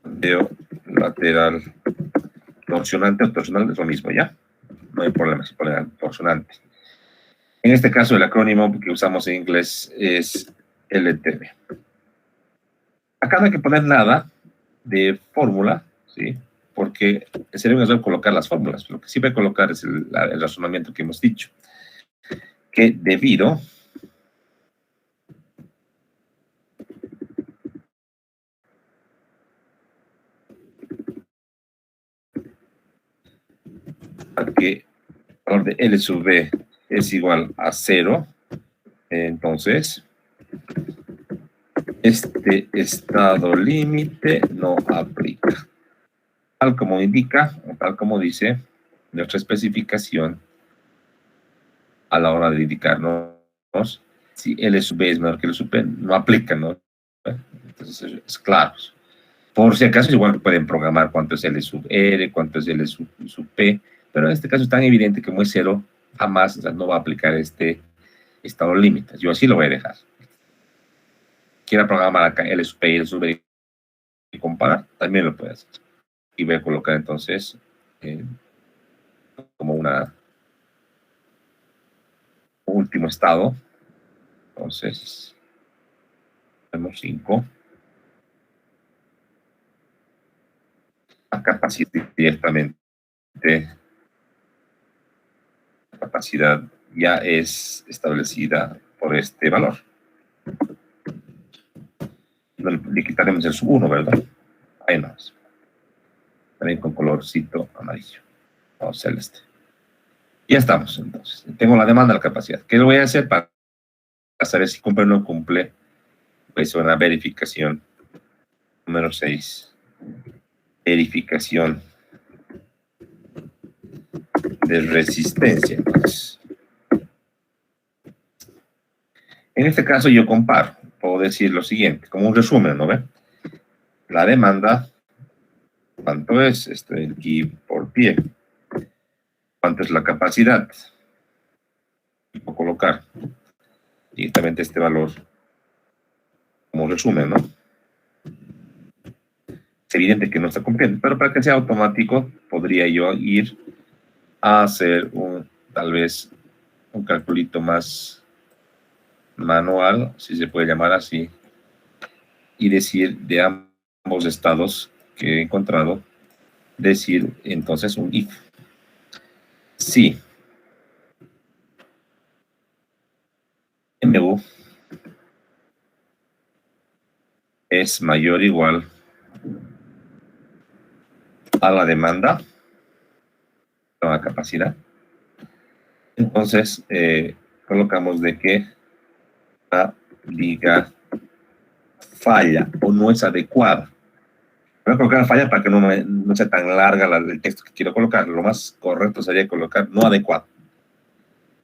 Pandeo lateral torsionante o torsional es lo mismo, ¿ya? No hay problema si ponen torsionante. En este caso, el acrónimo que usamos en inglés es LTV. Acá no hay que poner nada de fórmula, ¿sí? Porque sería un error colocar las fórmulas. Lo que sí voy a colocar es el razonamiento que hemos dicho. Que debido a que el valor de L sub B es igual a 0, entonces este estado límite no aplica. Tal como indica, o tal como dice nuestra especificación a la hora de indicarnos si L sub B es menor que L sub P, no aplica, ¿no? Entonces es claro. Por si acaso, igual pueden programar cuánto es L sub R, cuánto es L sub P, pero en este caso es tan evidente que como es 0, jamás, o sea, no va a aplicar este estado límite. Yo así lo voy a dejar. Quiera programar acá L sub P y L sub R y comparar, también lo puede hacer. Y voy a colocar entonces como un último estado. Entonces, tenemos 5. La capacidad directamente, la capacidad ya es establecida por este valor. Le quitaremos el sub 1, ¿verdad? Ahí no. También con colorcito amarillo o celeste. Ya estamos, entonces. Tengo la demanda de la capacidad. ¿Qué voy a hacer para saber si cumple o no cumple? Voy a hacer una verificación. Número 6. Verificación de resistencia. Entonces, en este caso yo comparo. Puedo decir lo siguiente, como un resumen, ¿no ve? La demanda, ¿cuánto es? Estoy aquí por pie. ¿Cuánto es la capacidad? Puedo colocar directamente este valor como resumen, ¿no? Es evidente que no está cumpliendo, pero para que sea automático, podría yo ir a hacer tal vez un calculito más manual, si se puede llamar así, y decir de ambos estados que he encontrado, decir entonces un if. Si MU es mayor o igual a la demanda, a la capacidad, entonces colocamos de que la viga falla o no es adecuada. Voy a colocar falla para que no sea tan larga el texto que quiero colocar. Lo más correcto sería colocar no adecuado.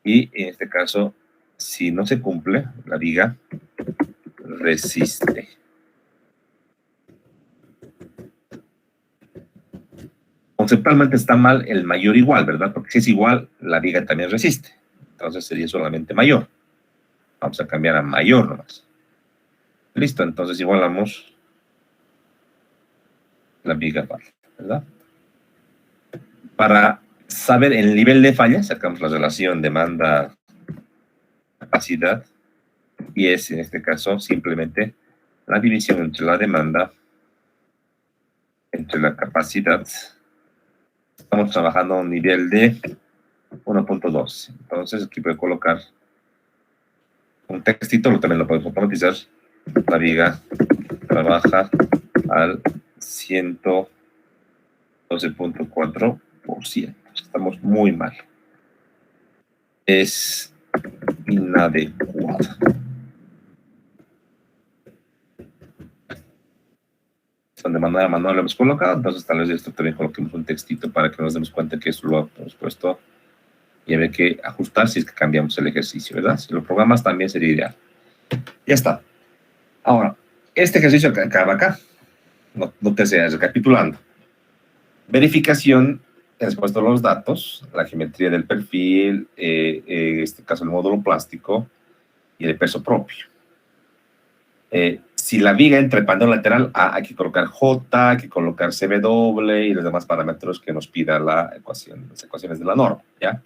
Y en este caso, si no se cumple, la viga resiste. conceptualmente está mal el mayor igual, ¿verdad? Porque si es igual, la viga también resiste. Entonces sería solamente mayor. Vamos a cambiar a mayor nomás. Listo, entonces igualamos la viga par, ¿verdad? Para saber el nivel de falla, sacamos la relación demanda-capacidad, y es, en este caso, simplemente la división entre la demanda entre la capacidad. Estamos trabajando a un nivel de 1.2. Entonces aquí voy a colocar un textito, también lo podemos automatizar. La viga trabaja al 112.4%. Estamos muy mal. Es inadecuado. De manera manual lo hemos colocado, entonces tal vez esto también coloquemos un textito para que nos demos cuenta que eso lo hemos puesto y habría que ajustar si es que cambiamos el ejercicio, ¿verdad? Si lo programas también sería ideal. Ya está. Ahora, este ejercicio que acaba acá, no te seas recapitulando. Verificación, has puesto los datos, la geometría del perfil, en este caso el módulo plástico y el peso propio. Si la viga entra el panel lateral A, hay que colocar J, hay que colocar CW y los demás parámetros que nos pida la ecuación, las ecuaciones de la norma, ¿ya?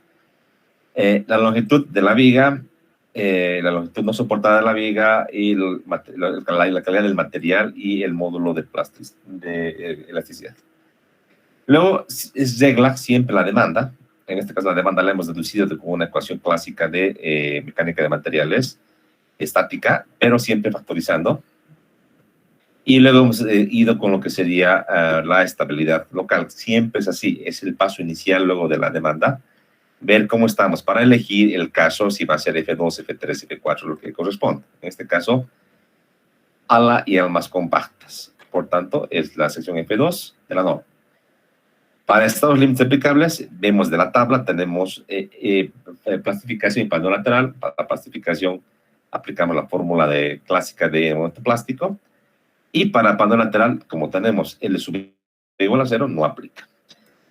La longitud de la viga, la longitud no soportada de la viga y la calidad del material y el módulo de elasticidad. Luego, es regla siempre la demanda. En este caso, la demanda la hemos deducido con una ecuación clásica de mecánica de materiales estática, pero siempre factorizando. Y luego hemos ido con lo que sería la estabilidad local. Siempre es así, es el paso inicial luego de la demanda. Ver cómo estamos para elegir el caso, si va a ser F2, F3, F4, lo que corresponde. En este caso, ala y almas compactas. Por tanto, es la sección F2 de la norma. Para estos límites aplicables, vemos de la tabla, tenemos plastificación y panel lateral. Para la plastificación, aplicamos la fórmula clásica de momento plástico. Y para panel lateral, como tenemos L sub igual a 0, no aplica.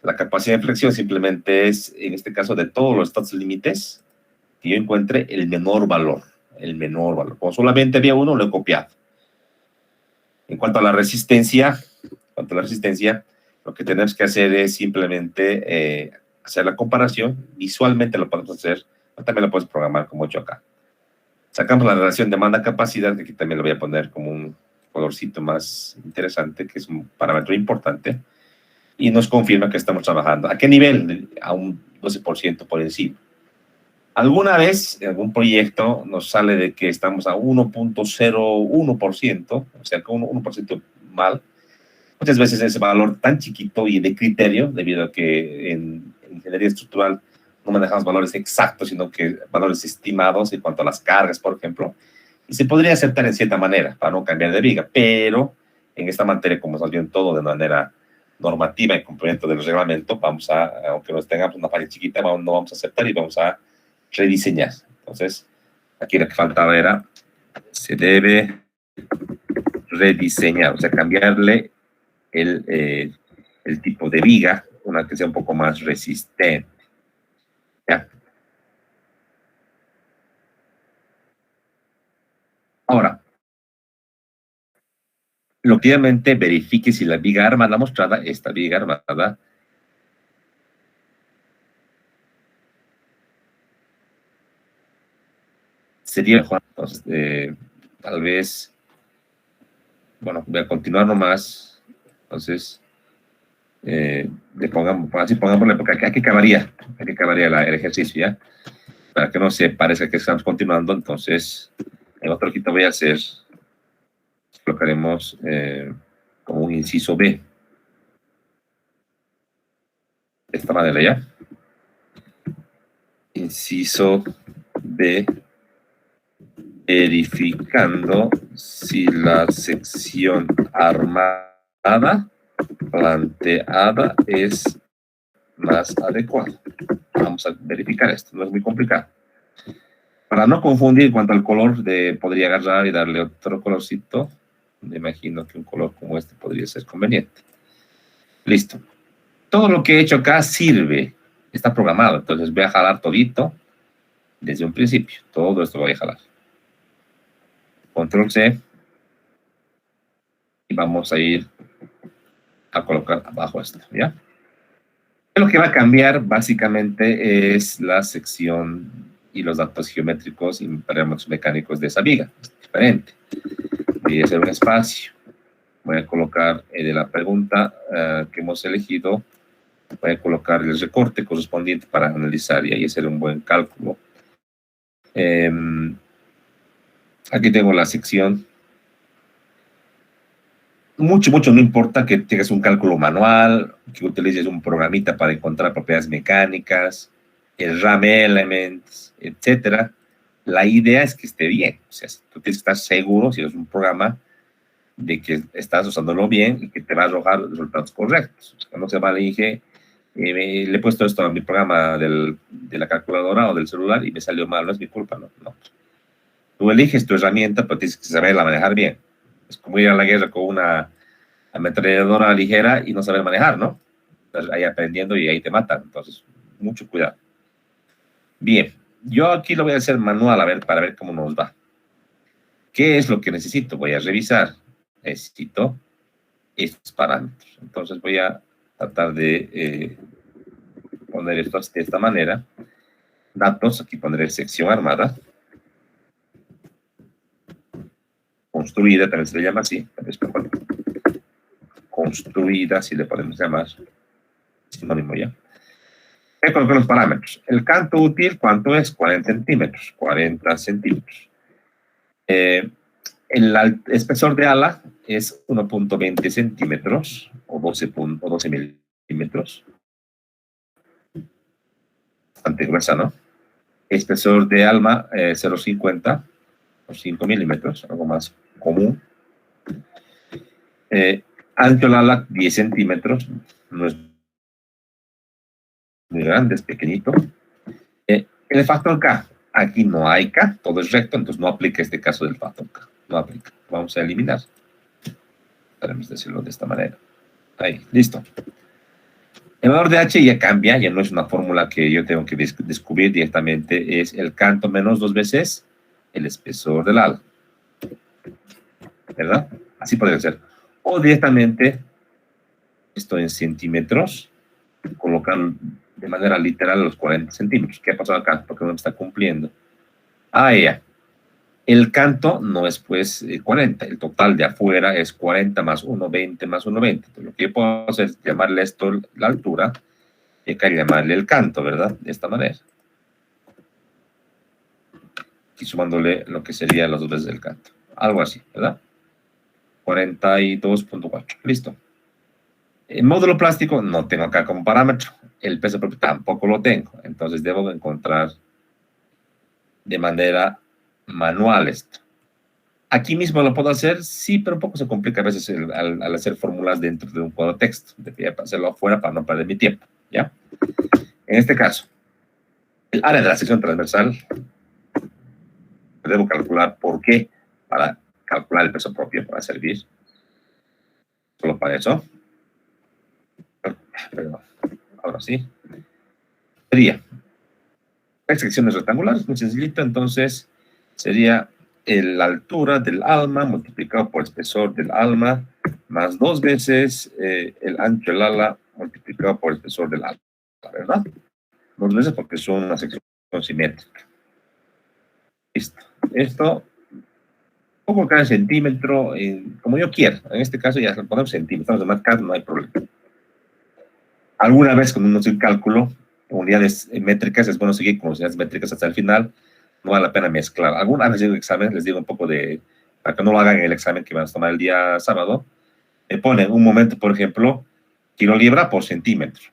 La capacidad de flexión simplemente es, en este caso, de todos los estados límites, que yo encuentre el menor valor. El menor valor. Como solamente había uno, lo he copiado. En cuanto a la resistencia, lo que tenemos que hacer es simplemente hacer la comparación. Visualmente lo podemos hacer, pero también lo puedes programar como he hecho acá. Sacamos la relación demanda-capacidad, que aquí también lo voy a poner como un colorcito más interesante, que es un parámetro importante, y nos confirma que estamos trabajando. ¿A qué nivel? A un 12% por encima. Alguna vez, en algún proyecto, nos sale de que estamos a 1.01%, o sea, con 1% mal. Muchas veces ese valor tan chiquito y de criterio, debido a que en ingeniería estructural no manejamos valores exactos, sino que valores estimados en cuanto a las cargas, por ejemplo, y se podría aceptar en cierta manera para no cambiar de viga, pero en esta materia, como salió en todo de manera normativa y cumplimiento del reglamento, vamos a, aunque nos tengamos una falla chiquita, no vamos a aceptar y vamos a rediseñar. Entonces, aquí lo que faltaba era, se debe rediseñar, o sea, cambiarle el tipo de viga, una que sea un poco más resistente. ¿Ya? Ahora, obviamente verifique si la viga armada mostrada, esta viga armada, sería mejor. Entonces, tal vez, bueno, voy a continuar nomás. Entonces, le pongamos, así pongámosle, porque aquí acabaría el ejercicio, ¿ya? Para que no se parezca que estamos continuando. Entonces, en otro hojita voy a hacer, colocaremos como un inciso B. De esta manera, ¿ya? Inciso B, verificando si la sección armada planteada es más adecuada. Vamos a verificar esto, no es muy complicado. Para no confundir en cuanto al color, podría agarrar y darle otro colorcito. Me imagino que un color como este podría ser conveniente. Listo. todo lo que he hecho acá sirve, está programado. Entonces voy a jalar todito desde un principio. Todo esto lo voy a jalar. Control C. Y vamos a ir a colocar abajo esto, ¿ya? Lo que va a cambiar básicamente es la sección y los datos geométricos y parámetros mecánicos de esa viga. Es diferente. Voy a hacer un espacio. Voy a colocar de la pregunta que hemos elegido, voy a colocar el recorte correspondiente para analizar y ahí hacer un buen cálculo. Aquí tengo la sección. Mucho no importa que tengas un cálculo manual, que utilices un programita para encontrar propiedades mecánicas, el RAM Elements, etcétera. La idea es que esté bien. O sea, tú tienes que estar seguro, si es un programa, de que estás usándolo bien y que te va a arrojar los resultados correctos. O sea, no se vale, dije, le he puesto esto a mi programa de la calculadora o del celular y me salió mal, no es mi culpa, no. Tú eliges tu herramienta, pero tienes que saberla manejar bien. Es como ir a la guerra con una ametralladora ligera y no saber manejar, ¿no? Estás ahí aprendiendo y ahí te matan. Entonces, mucho cuidado. Bien, yo aquí lo voy a hacer manual, a ver, para ver cómo nos va. ¿Qué es lo que necesito? Voy a revisar. Necesito estos parámetros. Entonces voy a tratar de poner esto de esta manera. Datos, aquí pondré sección armada. Construida, también se le llama así. Construida, si le podemos llamar. Sinónimo ya. Voy a colocar los parámetros. El canto útil, ¿cuánto es? 40 centímetros. 40 centímetros. El espesor de ala es 1.20 centímetros o 12 milímetros. Bastante gruesa, ¿no? Espesor de alma 0.50 o 5 milímetros, algo más común. Ancho del ala 10 centímetros, no es muy grande, es pequeñito. El factor K, aquí no hay K, todo es recto, entonces no aplica este caso del factor K, no aplica. Vamos a eliminar. Podemos decirlo de esta manera. Ahí, listo. El valor de H ya cambia, ya no es una fórmula que yo tengo que descubrir directamente, es el canto menos 2 veces el espesor del ala. ¿Verdad? Así podría ser. O directamente, esto en centímetros, colocar de manera literal los 40 centímetros. ¿Qué ha pasado acá? Porque no me está cumpliendo. Ah, ya. El canto no es pues 40, el total de afuera es 40 más 1, 20 más 1, 20. Entonces, lo que yo puedo hacer es llamarle esto la altura, y acá llamarle el canto, ¿verdad? De esta manera. Y sumándole lo que sería las 2 veces del canto. Algo así, ¿verdad? 42.4. Listo. El módulo plástico no tengo acá como parámetro. El peso propio tampoco lo tengo. Entonces debo encontrar de manera manual esto. Aquí mismo lo puedo hacer, sí, pero un poco se complica a veces al hacer fórmulas dentro de un cuadro texto. Debería hacerlo afuera para no perder mi tiempo, ¿ya? En este caso, el área de la sección transversal, debo calcular por qué, para calcular el peso propio, para servir. Solo para eso. Pero ahora sí. Sería, las secciones rectangulares, muy sencillito, entonces sería la altura del alma multiplicado por el espesor del alma más 2 veces el ancho del ala multiplicado por el espesor del alma, ¿verdad? 2 veces porque son una sección simétrica. Listo. Esto, pongo cada centímetro, como yo quiera. En este caso ya lo ponemos centímetros, de marcar no hay problema. Alguna vez cuando uno hace un cálculo, unidades métricas, es bueno seguir con unidades métricas hasta el final, no vale la pena mezclar. Alguna vez en el examen, les digo un poco para que no lo hagan en el examen que van a tomar el día sábado, me ponen un momento, por ejemplo, kilolibra por centímetro.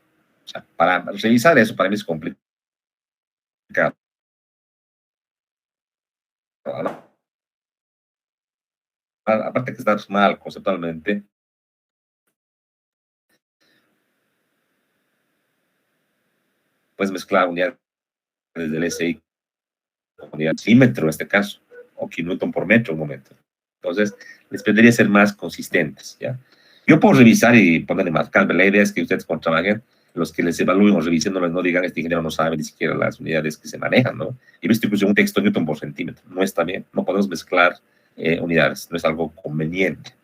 O sea, para revisar eso, para mí es complicado. Aparte que estás mal conceptualmente, puedes mezclar unidades del SI con unidad centímetro en este caso, o kilonewton por metro un momento. Entonces, les pediría ser más consistentes, ¿ya? Yo puedo revisar y ponerle marcar, la idea es que ustedes cuando trabajen, los que les evalúen o revisen, no digan, este ingeniero no sabe ni siquiera las unidades que se manejan, ¿no? He visto incluso un texto Newton por centímetro, no está bien, no podemos mezclar unidades, no es algo conveniente.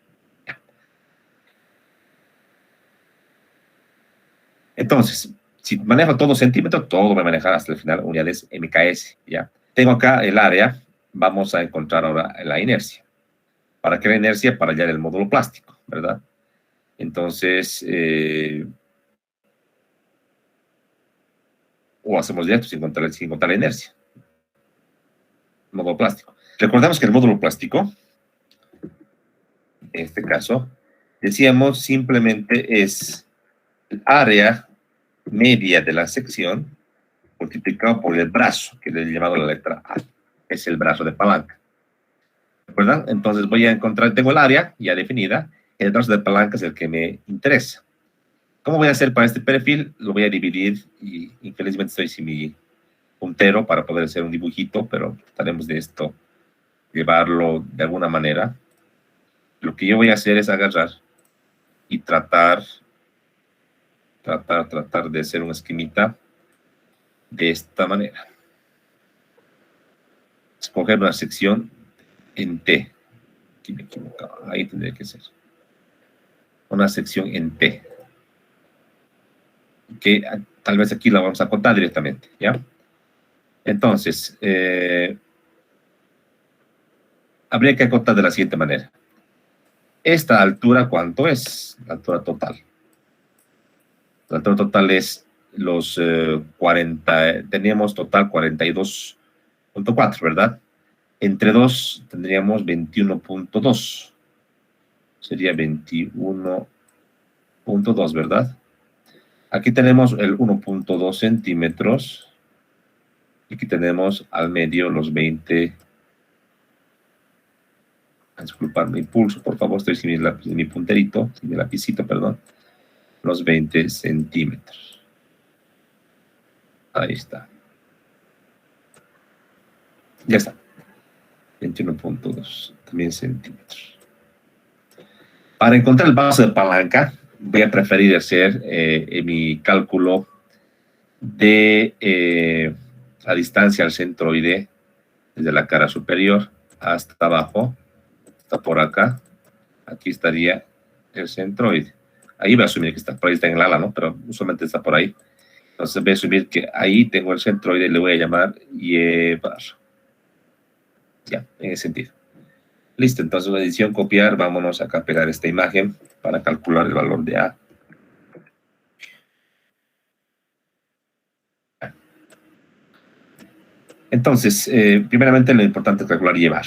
Entonces, si manejo todo centímetro, todo va a manejar hasta el final unidades MKS, ¿ya? Tengo acá el área, vamos a encontrar ahora la inercia. ¿Para qué la inercia? Para hallar el módulo plástico, ¿verdad? Entonces, o hacemos ya esto sin contar la inercia. Módulo plástico. Recordemos que el módulo plástico, en este caso, decíamos simplemente es el área media de la sección multiplicado por el brazo, que le he llamado la letra A. Es el brazo de palanca. ¿Recuerdan? Entonces voy a encontrar, tengo el área ya definida, el brazo de palanca es el que me interesa. ¿Cómo voy a hacer para este perfil? Lo voy a dividir y infelizmente estoy sin mi puntero para poder hacer un dibujito, pero trataremos de esto, llevarlo de alguna manera. Lo que yo voy a hacer es agarrar y tratar de hacer un esquemita de esta manera. Escoger una sección en T. Aquí me he equivocado, ahí tendría que ser. Una sección en T. Que tal vez aquí la vamos a contar directamente, ¿ya? Entonces, habría que contar de la siguiente manera. Esta altura, ¿cuánto es? La altura total. La altura total es los 40, teníamos total 42.4, ¿verdad? Entre 2 tendríamos 21.2. Sería 21.2, ¿verdad? Aquí tenemos el 1.2 centímetros. Y aquí tenemos al medio los 20. Disculpad mi pulso, por favor, estoy sin mi punterito, sin mi lapicito, perdón. Los 20 centímetros. Ahí está. Ya está. 21.2 también centímetros. Para encontrar el brazo de palanca, voy a preferir hacer mi cálculo de la distancia al centroide desde la cara superior hasta abajo, hasta por acá. Aquí estaría el centroide. Ahí voy a asumir que está por ahí, está en el ala, ¿no? Pero usualmente está por ahí. Entonces voy a asumir que ahí tengo el centroide y le voy a llamar llevar. Ya, en ese sentido. Listo, entonces la edición copiar, vámonos acá a pegar esta imagen para calcular el valor de A. Entonces, primeramente lo importante es calcular llevar.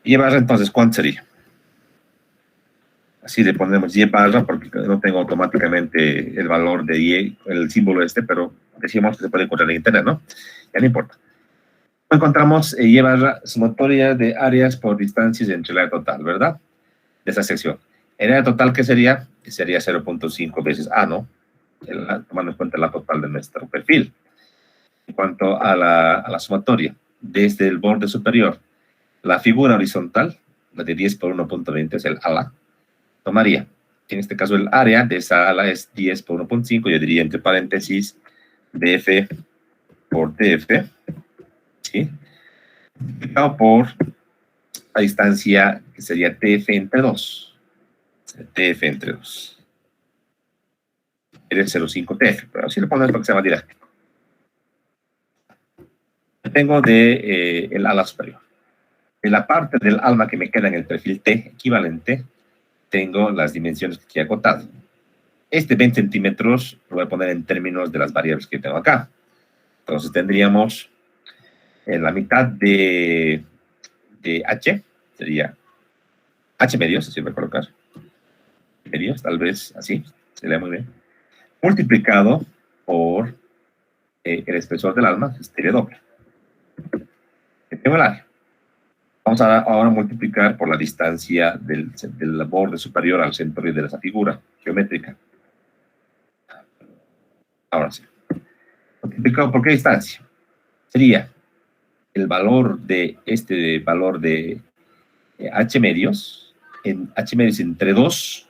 Llevar, entonces, ¿cuánto sería? Así le ponemos Y barra porque no tengo automáticamente el valor de Y, el símbolo este, pero decíamos que se puede encontrar en internet, ¿no? Ya no importa. Encontramos Y barra sumatoria de áreas por distancias entre el área total, ¿verdad? De esa sección. El área total, ¿qué sería? Sería 0.5 veces A, ¿no? Tomando en cuenta la total de nuestro perfil. En cuanto a la sumatoria, desde el borde superior, la figura horizontal, la de 10 por 1.20 es el ala, tomaría, en este caso el área de esa ala es 10 por 1.5, yo diría entre paréntesis DF por TF, ¿sí? Multiplicado por la distancia que sería TF entre 2. TF entre 2. Es 0.5 TF, pero así le ponemos para que sea más didáctico. Tengo de el ala superior. De la parte del alma que me queda en el perfil T equivalente, tengo las dimensiones que aquí he acotado. Este 20 centímetros lo voy a poner en términos de las variables que tengo acá. Entonces tendríamos en la mitad de H, sería H medios, así voy a colocar. Medios, tal vez así, sería muy bien. Multiplicado por el espesor del alma, que sería doble. Tengo el área. Vamos a ahora multiplicar por la distancia del borde superior al centroide de esa figura geométrica. Ahora sí. Multiplicado por qué distancia. Sería el valor de este valor de H medios, en H medios entre 2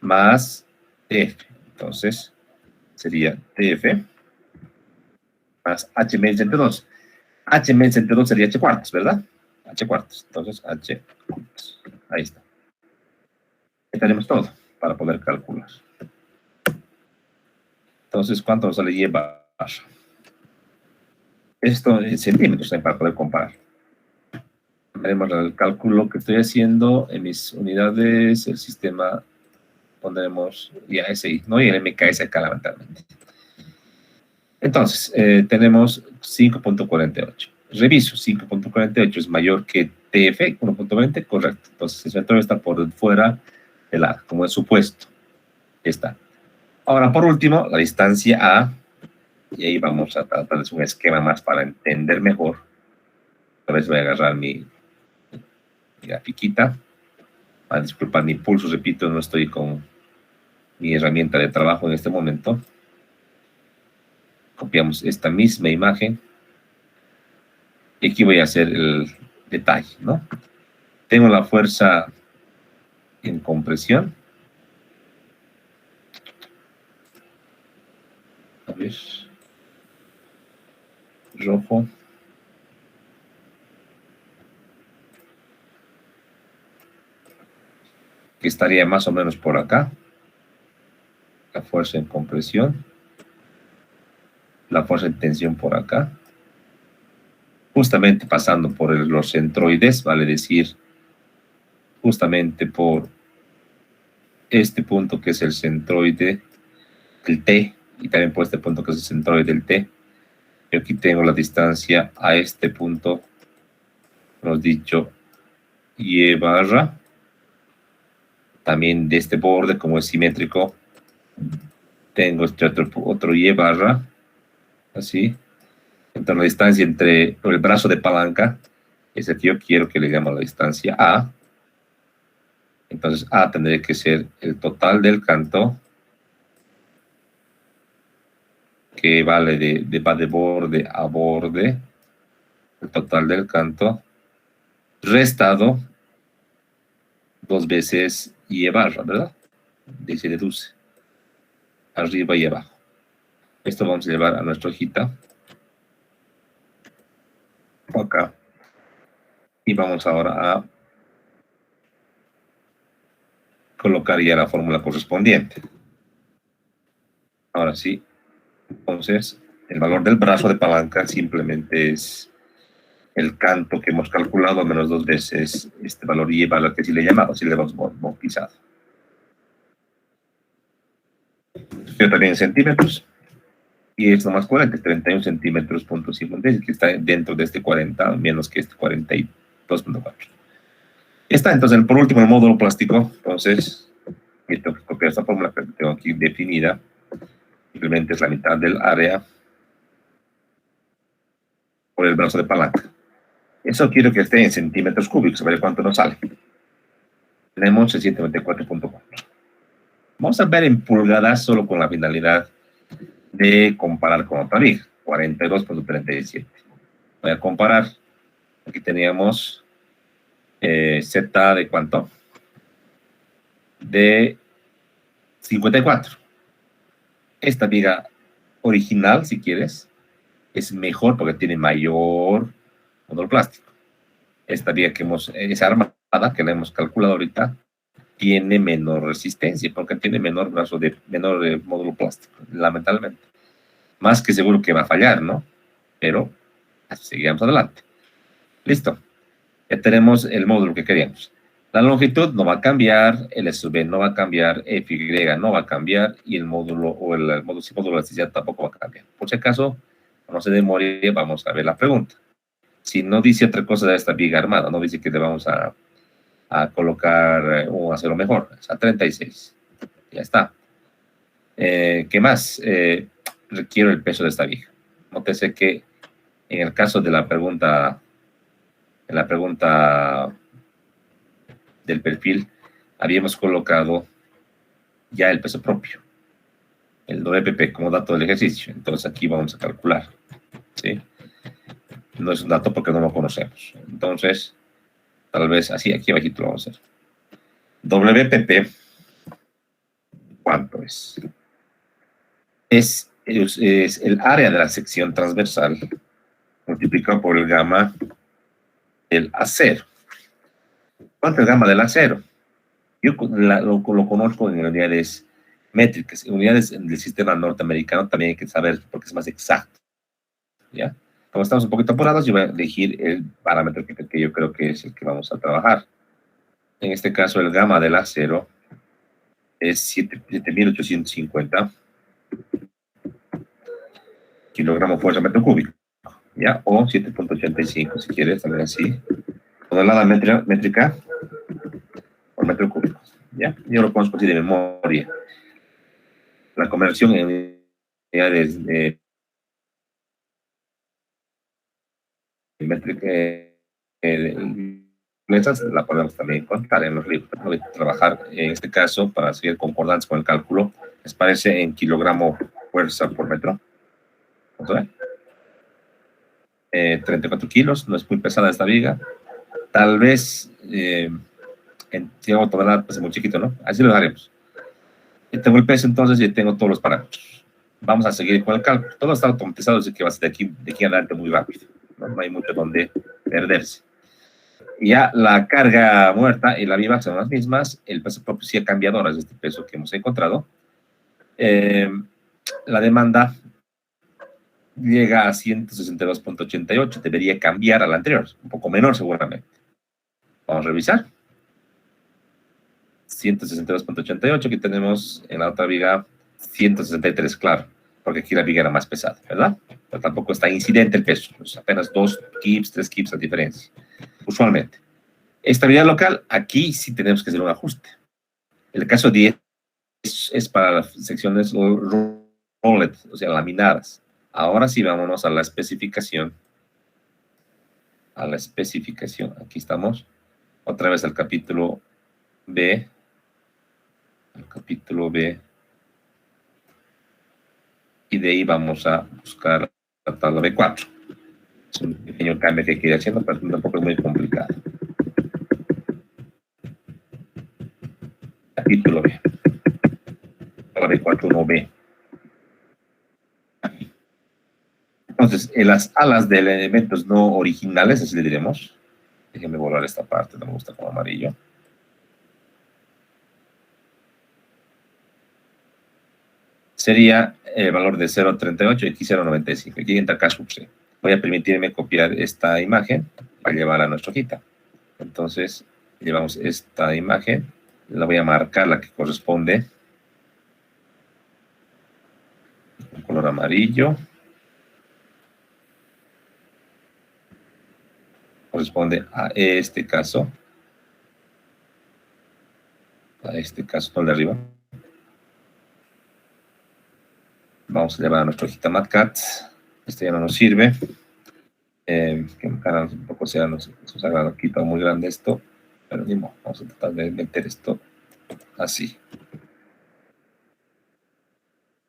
más TF. Entonces, sería TF más H medio entre 2. H medio entre 2 sería H cuartos, ¿verdad? H cuartos. Entonces, H cuartos. Ahí está. Ya tenemos todo para poder calcular. Entonces, ¿cuánto nos sale Y barra? Esto en centímetros también para poder comparar. Haremos el cálculo que estoy haciendo en mis unidades, el sistema, pondremos ya SI, ¿no? Y el MKS acá lamentablemente. Entonces, tenemos 5.48. Reviso, 5.48 es mayor que TF, 1.20, correcto. Entonces, el centro está por fuera del A, como es supuesto. Está. Ahora, por último, la distancia A, y ahí vamos a tratar de un esquema más para entender mejor. A ver, voy a agarrar mi grafiquita. Disculpar mi pulso, repito, no estoy con mi herramienta de trabajo en este momento. Copiamos esta misma imagen. Y aquí voy a hacer el detalle, ¿no? Tengo la fuerza en compresión. A ver. Rojo. Que estaría más o menos por acá. La fuerza en compresión. La fuerza en tensión por acá. Justamente pasando por los centroides, vale decir, justamente por este punto que es el centroide del T, y también por este punto que es el centroide del T. Y aquí tengo la distancia a este punto, hemos dicho, Y barra. También de este borde, como es simétrico, tengo este otro Y barra, así. Entonces la distancia entre el brazo de palanca es el que yo quiero que le llamo la distancia A. Entonces A tendría que ser el total del canto, que vale va de borde a borde, el total del canto, restado 2 veces Y barra, ¿verdad? Y se deduce arriba y abajo. Esto vamos a llevar a nuestra hojita acá, y vamos ahora a colocar ya la fórmula correspondiente. Ahora sí, entonces el valor del brazo de palanca simplemente es el canto que hemos calculado menos 2 veces este valor Y barra, que sí le he llamado, sí le hemos bautizado. Yo también en centímetros, y es lo más coherente, 31 centímetros, punto 56, que está dentro de este 40, menos que este 42.4. Está, entonces, por último, el módulo plástico. Entonces, tengo que copiar esta fórmula que tengo aquí definida. Simplemente es la mitad del área por el brazo de palanca. Eso quiero que esté en centímetros cúbicos, a ver cuánto nos sale. Tenemos el 194.4. Vamos a ver en pulgadas solo con la finalidad de comparar con otra viga, 42.37. Voy a comparar. Aquí teníamos Z de ¿cuánto? De 54. Esta viga original, si quieres, es mejor porque tiene mayor módulo plástico. Esta viga que es armada, que la hemos calculado ahorita, tiene menor resistencia porque tiene menor módulo plástico, lamentablemente. Más que seguro que va a fallar, ¿no? Pero así seguimos adelante. Listo. Ya tenemos el módulo que queríamos. La longitud no va a cambiar, el SB no va a cambiar, FY no va a cambiar, y el módulo o el módulo de elasticidad tampoco va a cambiar. Por si acaso, no se demore, vamos a ver la pregunta. Si no dice otra cosa de esta viga armada, no dice que le vamos a colocar un acero mejor, es a 36. Ya está. ¿Qué más? Requiero el peso de esta viga. Nótese que en el caso de la pregunta, del perfil, habíamos colocado ya el peso propio, el WPP como dato del ejercicio. Entonces aquí vamos a calcular, ¿sí? No es un dato porque no lo conocemos. Entonces, tal vez así, aquí abajito lo vamos a hacer. WPP ¿Cuánto es? Es el área de la sección transversal multiplicado por el gamma del acero. ¿Cuánto es el gamma del acero? Yo lo conozco en unidades métricas. En unidades del sistema norteamericano también hay que saber porque es más exacto. ¿Ya? Como estamos un poquito apurados, yo voy a elegir el parámetro que yo creo que es el que vamos a trabajar. En este caso, el gamma del acero es 7.850 kilogramos fuerza metro cúbico, ¿ya? O 7.85, si quieres, también así. Tonelada métrica por metro cúbico, ¿ya? Yo lo conozco así de memoria. La conversión en unidades de métrica la podemos también contar en los libros. Voy a trabajar en este caso para seguir concordantes con el cálculo. ¿Les parece en kilogramo fuerza por metro? ¿Vamos a ver? 34 kilos, no es muy pesada esta viga. Tal vez tengo tonelada, pues es muy chiquito, ¿no? Así lo haremos. Y tengo el peso entonces y tengo todos los parámetros. Vamos a seguir con el cálculo. Todo está automatizado, así que va a ser de aquí adelante muy rápido. No hay mucho donde perderse. Ya la carga muerta y la viva son las mismas. El peso propio sí ha cambiado, ahora es este peso que hemos encontrado. La demanda llega a 162.88, debería cambiar a la anterior, un poco menor seguramente. Vamos a revisar. 162.88, aquí tenemos en la otra viga 163, claro, porque aquí la viga era más pesada, ¿verdad? Pero tampoco está incidente el peso, es apenas 2 kips, 3 kips la diferencia, usualmente. Estabilidad local, aquí sí tenemos que hacer un ajuste. El caso 10 es para las secciones rollet, o sea, laminadas. Ahora sí, vámonos a la especificación. A la especificación, aquí estamos. Otra vez al capítulo B. Al capítulo B. Y de ahí vamos a buscar la tabla B4. Es un pequeño cambio que hay que ir haciendo, pero tampoco es muy complicado. Capítulo B. Tabla B4, 1B. Entonces, en las alas de elementos no originales, así le diremos. Déjenme borrar esta parte, no me gusta como amarillo. Sería el valor de 0.38 y aquí 0.95. Aquí entra K sub C. Voy a permitirme copiar esta imagen para llevarla a nuestra hojita. Entonces, llevamos esta imagen, la voy a marcar, la que corresponde, con color amarillo. Corresponde a este caso. A este caso, no el de arriba. Vamos a llevar a nuestra hojita MatCat. Este ya no nos sirve. Que un poco se nos ha quitado muy grande esto. Pero ni modo, vamos a tratar de meter esto así.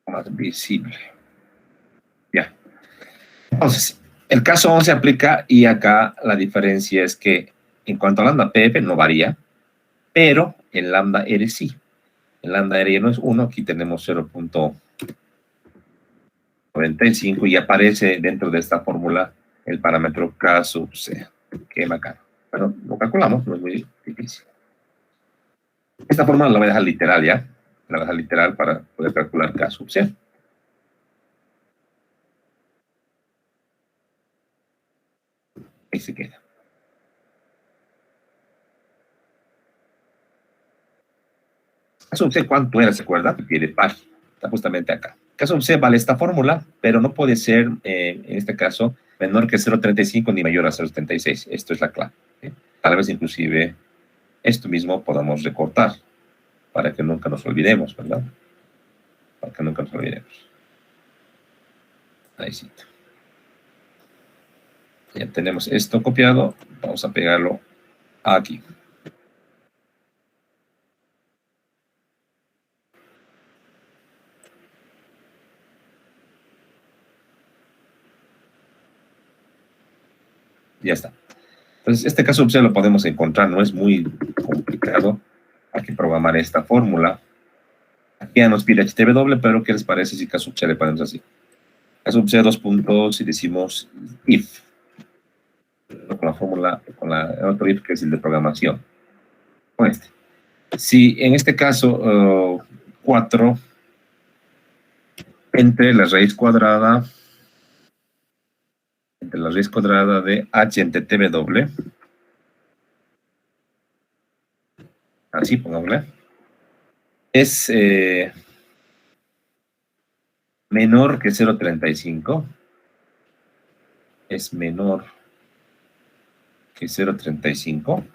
Más visible. Ya. Entonces, el caso 11 aplica y acá la diferencia es que en cuanto a lambda PF no varía, pero el lambda R sí. El lambda R ya no es 1, aquí tenemos 0.95 y aparece dentro de esta fórmula el parámetro K sub C. Qué bacano. Pero lo calculamos, no es muy difícil. Esta fórmula la voy a dejar literal ya. La voy a dejar literal para poder calcular K sub C. Ahí se queda. K sub C, ¿cuánto era? ¿Se acuerda? Pie de par. Está justamente acá. K sub C vale esta fórmula, pero no puede ser, en este caso, menor que 0.35 ni mayor a 0.36. Esto es la clave. Tal vez inclusive esto mismo podamos recortar para que nunca nos olvidemos, ¿verdad? Para que nunca nos olvidemos. Ahí sí. Ya tenemos esto copiado. Vamos a pegarlo aquí. Ya está. Entonces, este caso lo podemos encontrar, no es muy complicado. Hay que programar esta fórmula. Ya nos pide HTW, pero ¿qué les parece si caso C le ponemos así? Caso C, dos puntos, y decimos if. Con la fórmula, con el otro if que es el de programación. Con este. Si en este caso 4 entre la raíz cuadrada de h entre tw, así pongámosle, es menor que 0,35, es menor que 0,35,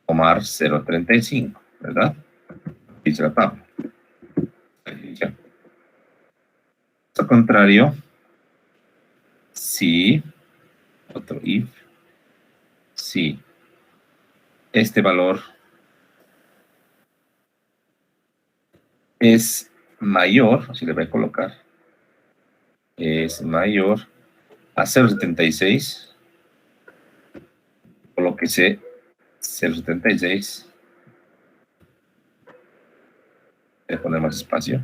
tomar 0,35, ¿verdad? Dice la tabla. Al contrario, si, otro if, si este valor es mayor, así le voy a colocar, es mayor a 0,76, colóquese 0,76, voy a poner más espacio,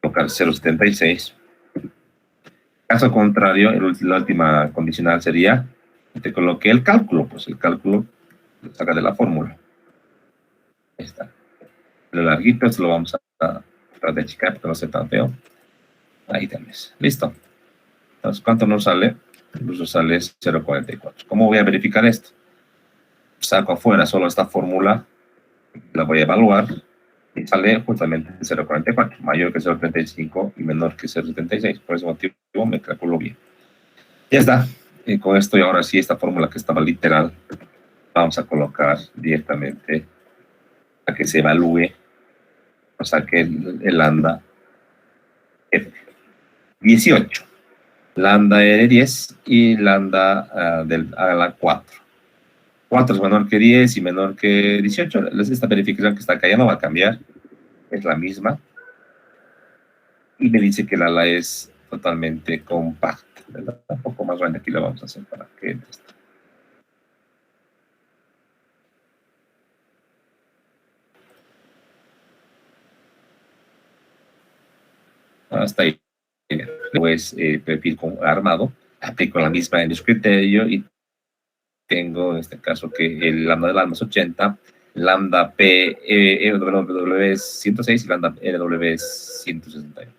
colocar 0,76. Caso contrario, la última condicional sería, te coloqué el cálculo, pues el cálculo lo saca de la fórmula. Ahí está. Lo larguito, esto lo vamos a tratar de achicar porque no sea tan feo. Ahí tenés. Listo. Entonces, ¿cuánto nos sale? Nos sale 0,44. ¿Cómo voy a verificar esto? Saco afuera solo esta fórmula, la voy a evaluar y sale justamente 0,44, mayor que 0,35 y menor que 0,76. Por ese motivo me calculo bien. Ya está. Y con esto, y ahora sí, esta fórmula que estaba literal, vamos a colocar directamente a que se evalúe, o sea, que el lambda F. 18. Lambda de 10 y lambda a la 4. 4 es menor que 10 y menor que 18. Esta verificación que está acá ya no va a cambiar. Es la misma. Y me dice que el ala es totalmente compacta, ¿verdad? Un poco más grande aquí la vamos a hacer para que hasta ahí. Pues perfil armado, aplico la misma en el criterio y tengo en este caso que el lambda del alma es 80, lambda P EW es 106 y lambda LW es 161.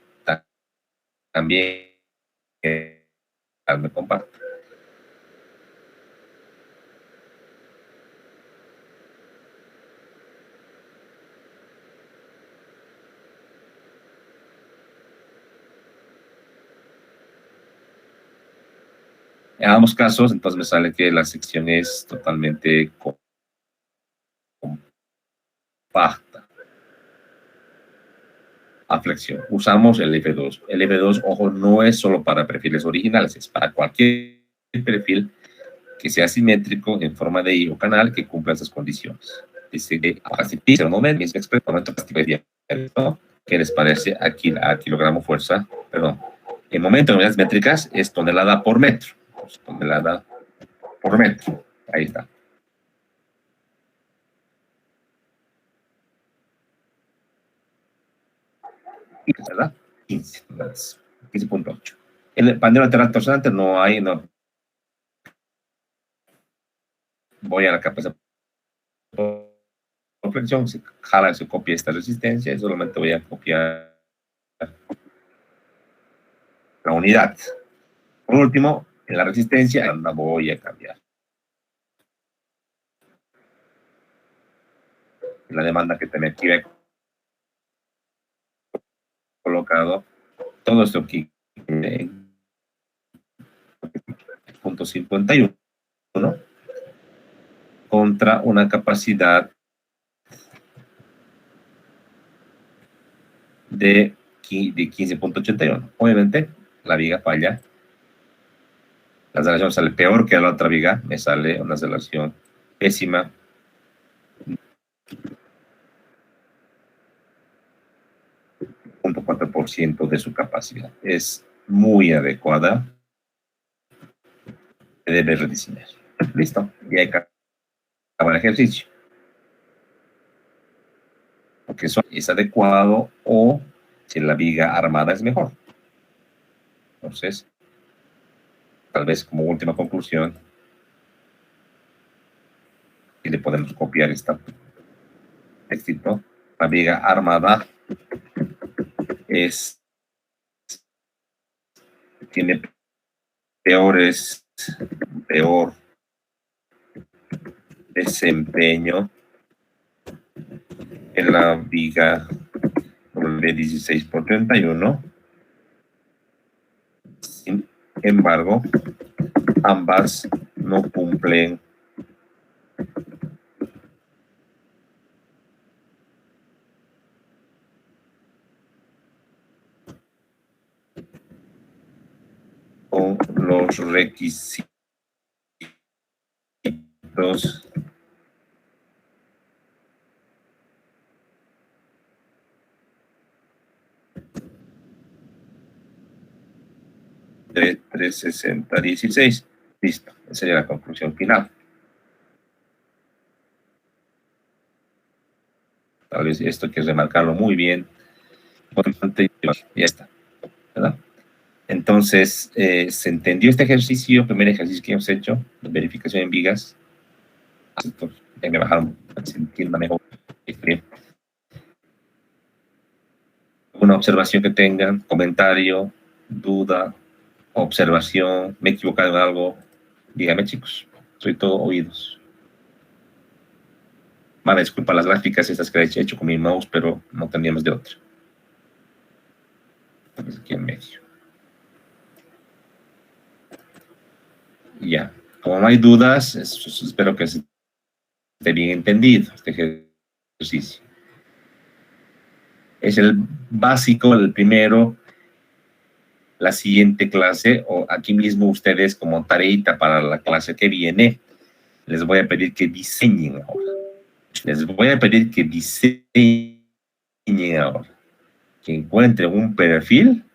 También me compacto. En ambos casos, entonces me sale que la sección es totalmente compacta. A flexión. Usamos el F2. El F2, ojo, no es solo para perfiles originales, es para cualquier perfil que sea simétrico en forma de I o canal que cumpla esas condiciones. Dice que a momento ¿qué les parece? Aquí a kilogramo fuerza, perdón. En momento de unidades métricas es tonelada por metro. Tonelada por metro. Ahí está. ¿Verdad? 15.8. El panel lateral torsionante no hay, no. Voy a la capacidad por flexión, se jala, se copia esta resistencia y solamente voy a copiar la unidad. Por último, en la resistencia la voy a cambiar. La demanda que tenía aquí colocado todo esto aquí en .51 contra una capacidad de 15.81. Obviamente, la viga falla. La aceleración sale peor que la otra viga. Me sale una aceleración pésima. .4% de su capacidad. Es muy adecuada. Debe rediseñar. Listo. Y ahí acaba el ejercicio. porque eso es adecuado o si la viga armada es mejor. Entonces, tal vez como última conclusión, y le podemos copiar esta textito, la viga armada tiene peor desempeño en la viga de 16x31. Sin embargo, ambas no cumplen con los requisitos de 360-16. Listo, esa sería la conclusión final. Tal vez esto hay que remarcarlo muy bien. Ya está, ¿verdad? Entonces, ¿se entendió este ejercicio? Primer ejercicio que hemos hecho, de verificación en vigas. Me bajaron, se entienda mejor. Una observación que tengan, comentario, duda, observación, me he equivocado en algo, dígame, chicos, soy todo oídos. Vale, disculpa las gráficas estas que he hecho con mi mouse, pero no teníamos de otra. Entonces aquí en medio. Ya, como no hay dudas, espero que esté bien entendido este ejercicio. Es el básico, el primero. La siguiente clase, o aquí mismo ustedes como tareita para la clase que viene, les voy a pedir que diseñen ahora. Les voy a pedir que diseñen ahora. Que encuentren un perfil,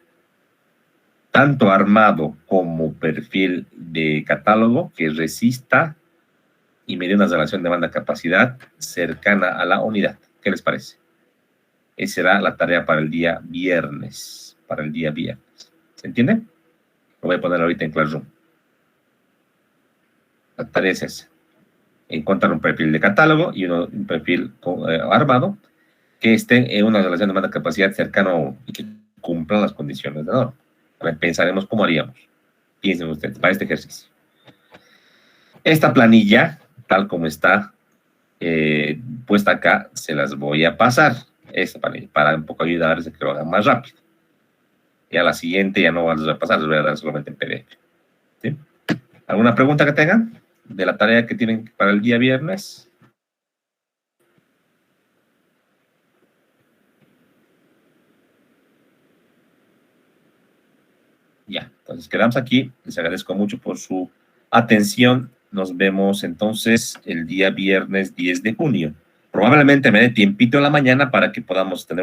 tanto armado como perfil de catálogo, que resista y me dé una relación de banda-capacidad cercana a la unidad. ¿Qué les parece? Esa será la tarea para el día viernes. Para el día viernes. ¿Se entiende? Lo voy a poner ahorita en Classroom. La tarea es esa. Encontrar un perfil de catálogo y un perfil armado que esté en una relación de banda-capacidad cercano y que cumplan las condiciones de norma. A ver, pensaremos cómo haríamos. Piensen ustedes para este ejercicio. Esta planilla, tal como está puesta acá, se las voy a pasar. Esta planilla, para un poco ayudarles a que lo hagan más rápido. Y a la siguiente ya no les voy a pasar, les voy a dar solamente en PDF. ¿Sí? ¿Alguna pregunta que tengan de la tarea que tienen para el día viernes? Ya, entonces quedamos aquí. Les agradezco mucho por su atención. Nos vemos entonces el día viernes 10 de junio. Probablemente me dé tiempito en la mañana para que podamos tener